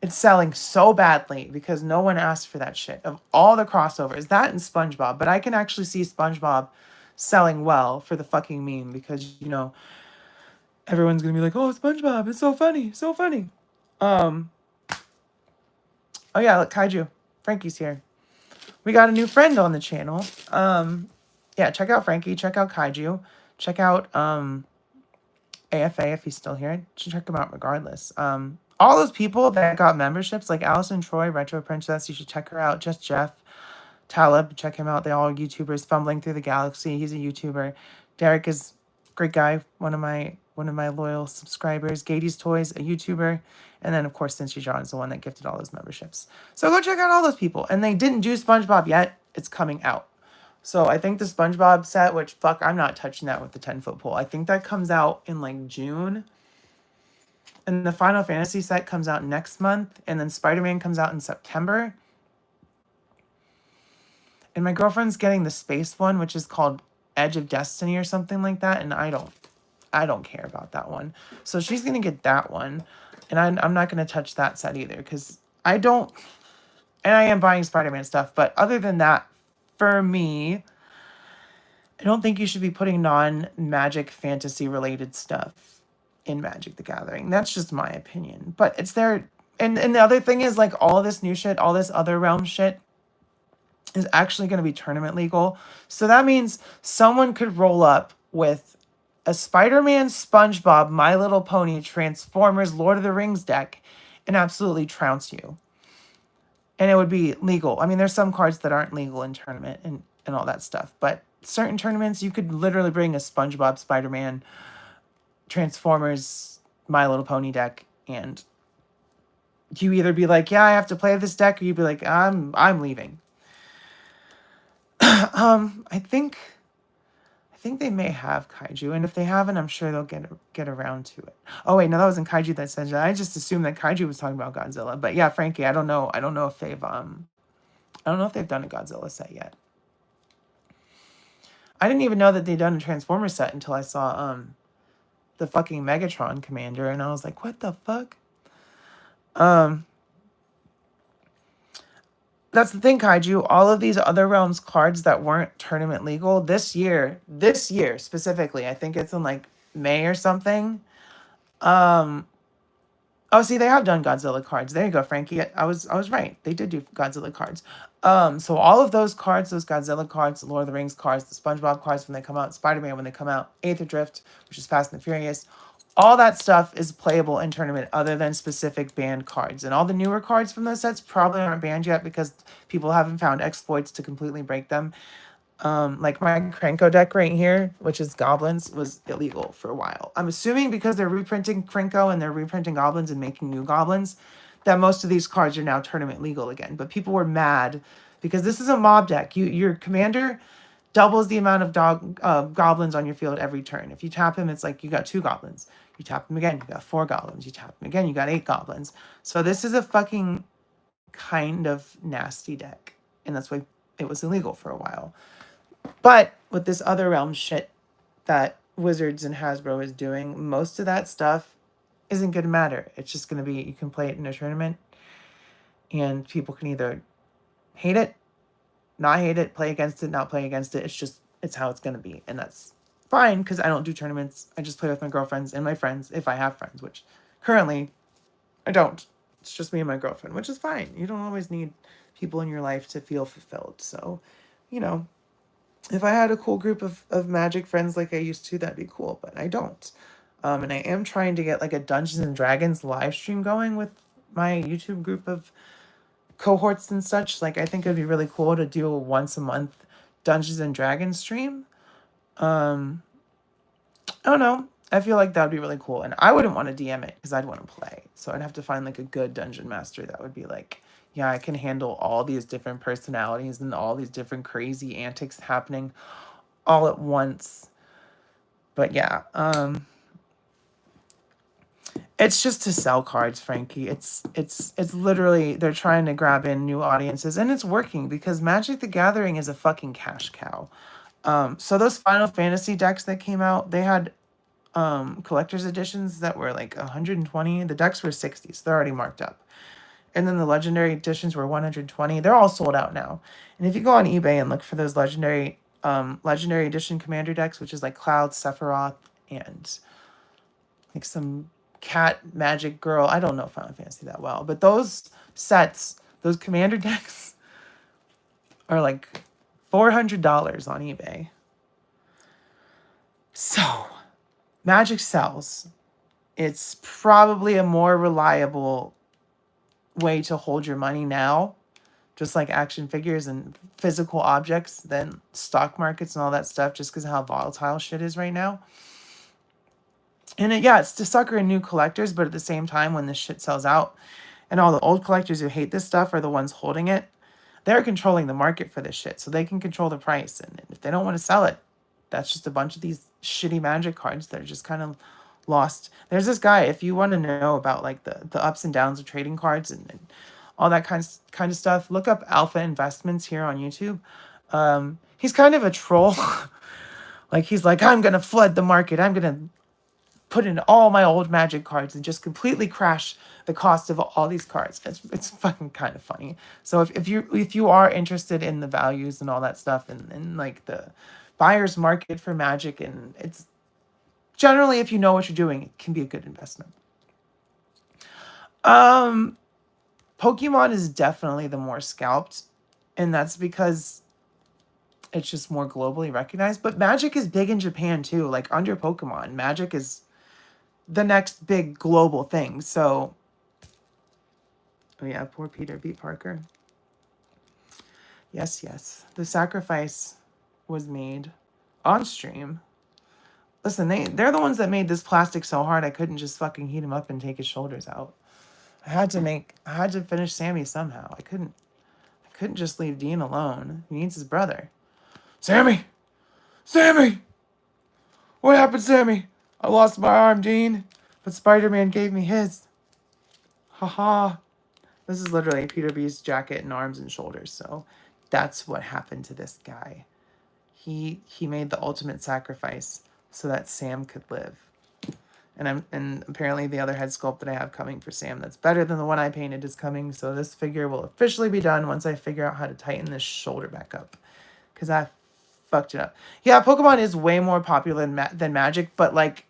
S1: It's selling so badly because no one asked for that shit. Of all the crossovers, that and SpongeBob, but I can actually see SpongeBob selling well for the fucking meme, because, you know, everyone's gonna be like, oh, SpongeBob, it's so funny, so funny. Oh yeah, look, Kaiju. Frankie's here. We got a new friend on the channel. Yeah, check out Frankie, check out Kaiju, check out AFA if he's still here. Check him out regardless. All those people that got memberships, like Allison Troy, Retro Princess, you should check her out. Just Jeff, Talib, check him out. They all are YouTubers. Fumbling Through the Galaxy, he's a YouTuber. Derek is a great guy, one of my loyal subscribers. Gady's Toys, a YouTuber. And then, of course, Cincy John is the one that gifted all those memberships. So go check out all those people. And they didn't do SpongeBob yet. It's coming out. So I think the SpongeBob set, which fuck, I'm not touching that with the 10-foot pole. I think that comes out in like June. And the Final Fantasy set comes out next month. And then Spider-Man comes out in September. And my girlfriend's getting the space one, which is called Edge of Destiny or something like that. And I don't care about that one. So she's going to get that one. And I'm not going to touch that set either. Because I don't... And I am buying Spider-Man stuff. But other than that, for me... I don't think you should be putting non-Magic fantasy related stuff in Magic the Gathering. That's just my opinion. But it's there. And the other thing is, like, all this new shit, all this other realm shit is actually going to be tournament legal. So that means someone could roll up with a Spider-Man, SpongeBob, My Little Pony, Transformers, Lord of the Rings deck and absolutely trounce you. And it would be legal. I mean, there's some cards that aren't legal in tournament and all that stuff. But certain tournaments, you could literally bring a SpongeBob, Spider-Man, Transformers, My Little Pony deck, and you either be like, yeah, I have to play this deck, or you'd be like, I'm leaving. I think they may have Kaiju, and if they haven't, I'm sure they'll get around to it. Oh wait, no, that wasn't Kaiju that said that. I just assumed that Kaiju was talking about Godzilla. But yeah, Frankie, I don't know if they've done a Godzilla set yet. I didn't even know that they'd done a Transformers set until I saw the fucking Megatron Commander, and I was like, what the fuck? That's the thing, Kaiju. All of these other realms cards that weren't tournament legal this year specifically, I think it's in like May or something. Oh, see, they have done Godzilla cards. There you go, Frankie. I was right. They did do Godzilla cards. So all of those cards, those Godzilla cards, the Lord of the Rings cards, the SpongeBob cards when they come out, Spider-Man when they come out, Aether Drift, which is Fast and the Furious, all that stuff is playable in tournament other than specific banned cards. And all the newer cards from those sets probably aren't banned yet because people haven't found exploits to completely break them. Like my Krenko deck right here, which is Goblins, was illegal for a while. I'm assuming because they're reprinting Krenko and they're reprinting Goblins and making new Goblins, that most of these cards are now tournament legal again. But people were mad because this is a mob deck. Your commander doubles the amount of goblins on your field every turn. If you tap him, it's like you got 2 goblins. You tap him again, you got 4 goblins. You tap him again, you got 8 goblins. So this is a fucking kind of nasty deck. And that's why it was illegal for a while. But with this other realm shit that Wizards and Hasbro is doing, most of that stuff isn't going to matter. It's just going to be, you can play it in a tournament and people can either hate it, not hate it, play against it, not play against it. It's how it's going to be. And that's fine because I don't do tournaments. I just play with my girlfriends and my friends if I have friends, which currently I don't. It's just me and my girlfriend, which is fine. You don't always need people in your life to feel fulfilled. So, you know, if I had a cool group of Magic friends like I used to, that'd be cool, but I don't. And I am trying to get like a Dungeons and Dragons live stream going with my YouTube group of cohorts and such. Like, I think it'd be really cool to do a once a month Dungeons and Dragons stream. I don't know. I feel like that would be really cool. And I wouldn't want to DM it because I'd want to play. So I'd have to find like a good dungeon master that would be like, yeah, I can handle all these different personalities and all these different crazy antics happening all at once. But yeah, it's just to sell cards, Frankie. It's literally, they're trying to grab in new audiences, and it's working because Magic the Gathering is a fucking cash cow. So those Final Fantasy decks that came out, they had collector's editions that were like 120. The decks were 60, so they're already marked up. And then the legendary editions were 120. They're all sold out now. And if you go on eBay and look for those legendary edition commander decks, which is like Cloud, Sephiroth, and like some cat magic girl. I don't know Final Fantasy that well, but those sets, those commander decks are like $400 on eBay. So Magic sells. It's probably a more reliable way to hold your money now, just like action figures and physical objects, than stock markets and all that stuff, just because of how volatile shit is right now. And it's to sucker in new collectors, but at the same time, when this shit sells out and all the old collectors who hate this stuff are the ones holding it, they're controlling the market for this shit, so they can control the price. And if they don't want to sell it, that's just a bunch of these shitty Magic cards that are just kind of lost. There's this guy, if you want to know about like the ups and downs of trading cards and all that kind of stuff, look up Alpha Investments here on YouTube. He's kind of a troll. Like, he's like, I'm gonna flood the market. I'm gonna put in all my old Magic cards and just completely crash the cost of all these cards. It's fucking kind of funny. So if you are interested in the values and all that stuff and like the buyer's market for Magic, and it's generally, if you know what you're doing, it can be a good investment. Pokemon is definitely the more scalped, and that's because it's just more globally recognized. But Magic is big in Japan too. Like, under Pokemon, Magic is the next big global thing. So, oh yeah, poor Peter beat Parker. Yes, yes. The sacrifice was made on stream. Listen, they're the ones that made this plastic so hard I couldn't just fucking heat him up and take his shoulders out. I had to finish Sammy somehow. I couldn't just leave Dean alone. He needs his brother. Sammy! Sammy! What happened, Sammy? I lost my arm, Dean, but Spider-Man gave me his. Haha. This is literally Peter B's jacket and arms and shoulders, so that's what happened to this guy. He made the ultimate sacrifice so that Sam could live. And apparently the other head sculpt that I have coming for Sam that's better than the one I painted is coming, so this figure will officially be done once I figure out how to tighten this shoulder back up, because I fucked it up. Yeah, Pokemon is way more popular than Magic, but like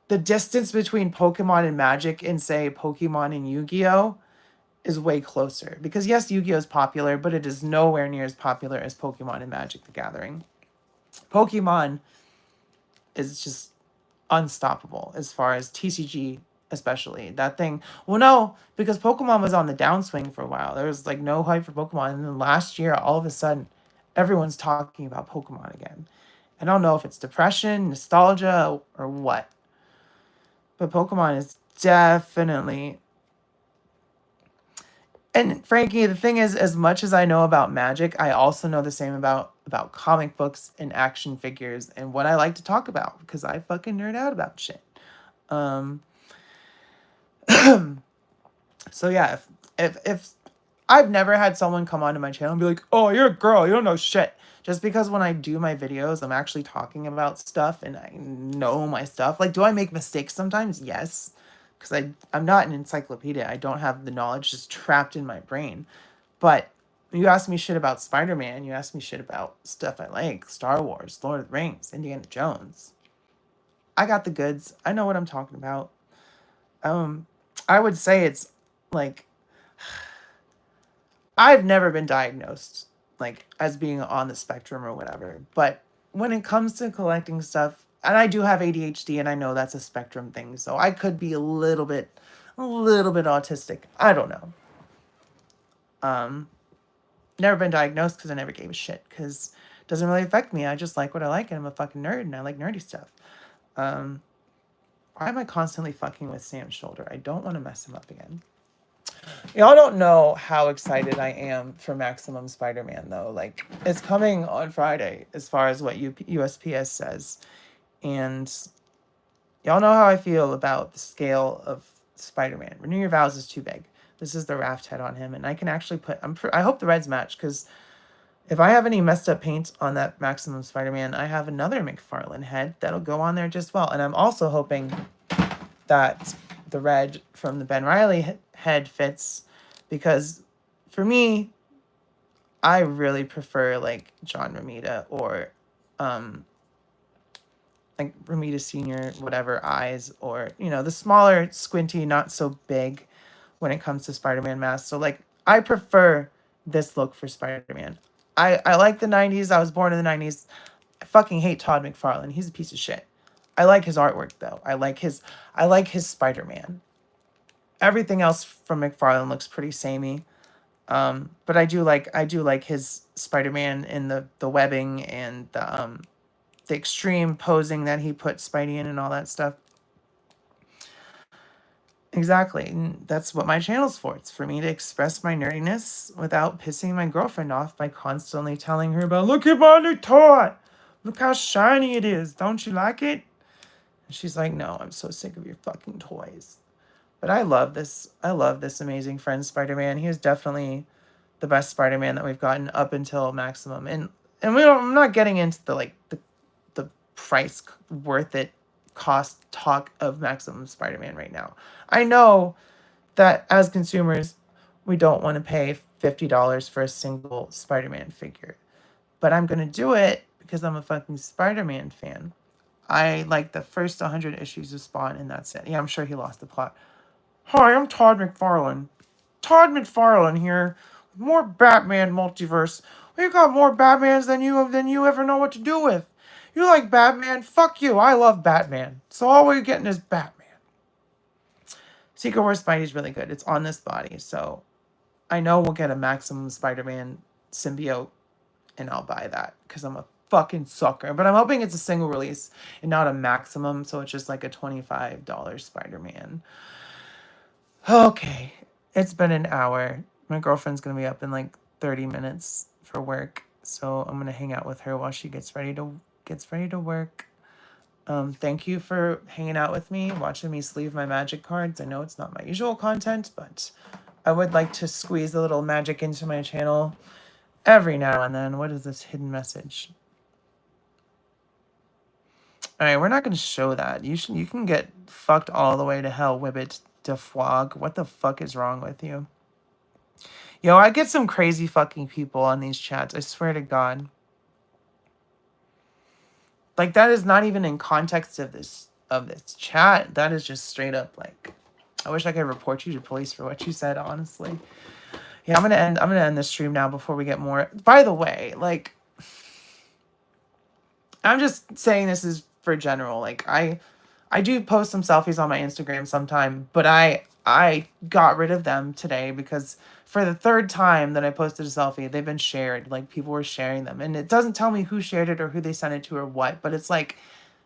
S1: the distance between Pokemon and Magic and say Pokemon and Yu-Gi-Oh is way closer, because yes, Yu-Gi-Oh is popular, but it is nowhere near as popular as Pokemon and Magic the Gathering. Pokemon is just unstoppable as far as TCG, especially. That thing, well, no, because Pokemon was on the downswing for a while. There was like no hype for Pokemon, and then last year, all of a sudden, everyone's talking about Pokemon again. I don't know if it's depression, nostalgia, or what, but Pokemon is definitely. And Frankie, the thing is, as much as I know about Magic, I also know the same about comic books and action figures and what I like to talk about, because I fucking nerd out about shit. So yeah, if I've never had someone come onto my channel and be like, "Oh, you're a girl, you don't know shit," just because when I do my videos, I'm actually talking about stuff and I know my stuff. Like, do I make mistakes sometimes? Yes. Because I'm not an encyclopedia. I don't have the knowledge just trapped in my brain. But you ask me shit about Spider-Man, you ask me shit about stuff I like, Star Wars, Lord of the Rings, Indiana Jones. I got the goods. I know what I'm talking about. I would say it's like, I've never been diagnosed like as being on the spectrum or whatever. But when it comes to collecting stuff, and I do have ADHD, and I know that's a spectrum thing, so I could be a little bit autistic. I don't know. Never been diagnosed because I never gave a shit, because it doesn't really affect me. I just like what I like, and I'm a fucking nerd, and I like nerdy stuff. Why am I constantly fucking with Sam's shoulder? I don't want to mess him up again. Y'all don't know how excited I am for Maximum Spider-Man, though. Like, it's coming on Friday, as far as what USPS says. And y'all know how I feel about the scale of Spider-Man. Renew Your Vows is too big. This is the raft head on him, and I can actually put... I hope the reds match, because if I have any messed up paint on that Maximum Spider-Man, I have another McFarlane head that'll go on there just well. And I'm also hoping that the red from the Ben Reilly head fits, because for me, I really prefer like John Romita or like Romita Sr., whatever, eyes, or, you know, the smaller, squinty, not so big when it comes to Spider-Man masks. So like, I prefer this look for Spider-Man. I like the 90s. I was born in the 90s. I fucking hate Todd McFarlane. He's a piece of shit. I like his artwork though. I like his Spider-Man. Everything else from McFarlane looks pretty samey. But I do like his Spider-Man in the webbing and the extreme posing that he put Spidey in and all that stuff. Exactly. And that's what my channel's for. It's for me to express my nerdiness without pissing my girlfriend off by constantly telling her about, look at my new toy. Look how shiny it is. Don't you like it? And she's like, no, I'm so sick of your fucking toys. But I love this. I love this Amazing Friends Spider-Man. He is definitely the best Spider-Man that we've gotten up until Maximum. And we don't, I'm not getting into the price worth it cost talk of Maximum Spider-Man right now. I know that as consumers, we don't want to pay $50 for a single Spider-Man figure. But I'm going to do it because I'm a fucking Spider-Man fan. I like the first 100 issues of Spawn, and that's it. Yeah, I'm sure he lost the plot. Hi, I'm Todd McFarlane. Todd McFarlane here. More Batman multiverse. We've got more Batmans than you ever know what to do with. You like Batman? Fuck you. I love Batman. So all we're getting is Batman. Secret Wars Spidey's really good. It's on this body, so I know we'll get a Maximum Spider-Man symbiote, and I'll buy that because I'm a fucking sucker. But I'm hoping it's a single release and not a Maximum, so it's just like a $25 Spider-Man. Okay, it's been an hour. My girlfriend's gonna be up in like 30 minutes for work, so I'm gonna hang out with her while she gets ready to work. Thank you for hanging out with me, watching me sleeve my magic cards. I know it's not my usual content, but I would like to squeeze a little magic into my channel every now and then. What is this hidden message? All right, we're not going to show that. You can get fucked all the way to hell, Wibbit DeFwog. What the fuck is wrong with you? Yo, I get some crazy fucking people on these chats. I swear to God. Like, that is not even in context of this chat. That is just straight up like, I wish I could report you to police for what you said, honestly. Yeah, I'm gonna end the stream now before we get more. By the way, like, I'm just saying this is for general. Like, I do post some selfies on my Instagram sometime, but I got rid of them today because for the third time that I posted a selfie, they've been shared. Like, people were sharing them. And it doesn't tell me who shared it or who they sent it to or what, but it's like,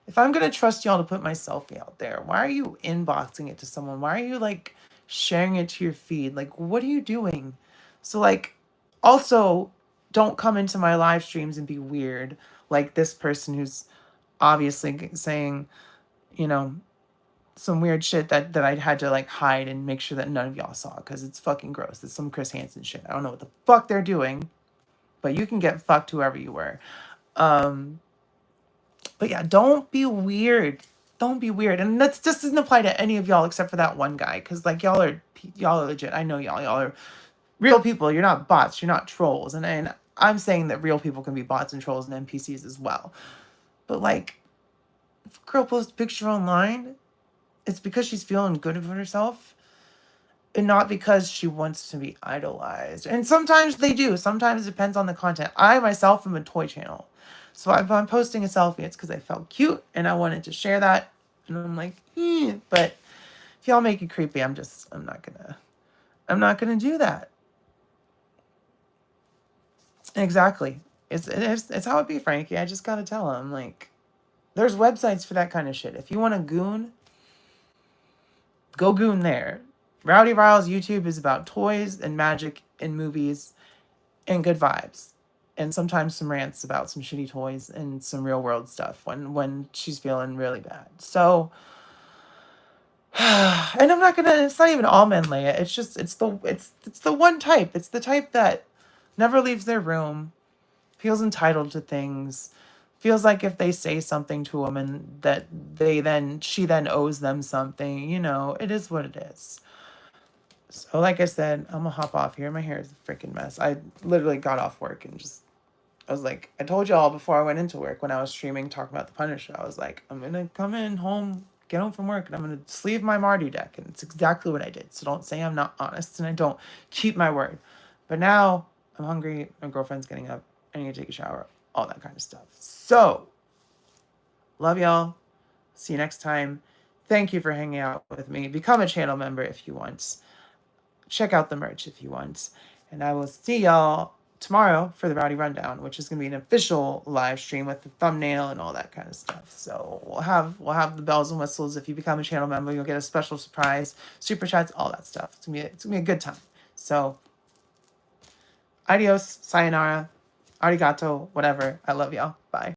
S1: if I'm going to trust y'all to put my selfie out there, why are you inboxing it to someone? Why are you, like, sharing it to your feed? Like, what are you doing? So, like, also, don't come into my live streams and be weird. Like this person who's obviously saying, you know, some weird shit that I had to like hide and make sure that none of y'all saw because it's fucking gross. It's some Chris Hansen shit. I don't know what the fuck they're doing, but you can get fucked whoever you were. But yeah, don't be weird. Don't be weird. And that just doesn't apply to any of y'all except for that one guy because like y'all are legit. I know y'all are real people. You're not bots. You're not trolls. And I'm saying that real people can be bots and trolls and NPCs as well. But like, if a girl posts a picture online, it's because she's feeling good about herself and not because she wants to be idolized. And sometimes they do. Sometimes it depends on the content. I myself am a toy channel. So if I'm posting a selfie, it's because I felt cute and I wanted to share that. And I'm like, but if y'all make it creepy, I'm not gonna do that. Exactly. It's how it be, Frankie. I just gotta tell him, like, there's websites for that kind of shit. If you want to goon, go goon there. Rowdy Riles YouTube is about toys and magic and movies and good vibes. And sometimes some rants about some shitty toys and some real world stuff when she's feeling really bad. So, and I'm not gonna, it's not even all men, Leia. It's just, it's the one type. It's the type that never leaves their room, feels entitled to things, feels like if they say something to him and that she then owes them something, you know, it is what it is. So like I said, I'm gonna hop off here. My hair is a freaking mess. I literally got off work and I was like, I told y'all before I went into work when I was streaming, talking about the Punisher, I was like, I'm gonna come in home, get home from work, and I'm gonna sleeve my Mardu deck. And it's exactly what I did. So don't say I'm not honest and I don't keep my word. But now I'm hungry, my girlfriend's getting up, I need to take a shower, all that kind of stuff. So, love y'all. See you next time. Thank you for hanging out with me. Become a channel member if you want. Check out the merch if you want. And I will see y'all tomorrow for the Rowdy Rundown, which is going to be an official live stream with the thumbnail and all that kind of stuff. So we'll have the bells and whistles. If you become a channel member, you'll get a special surprise, super chats, all that stuff. It's gonna be a good time. So adios, sayonara, arigato, whatever. I love y'all.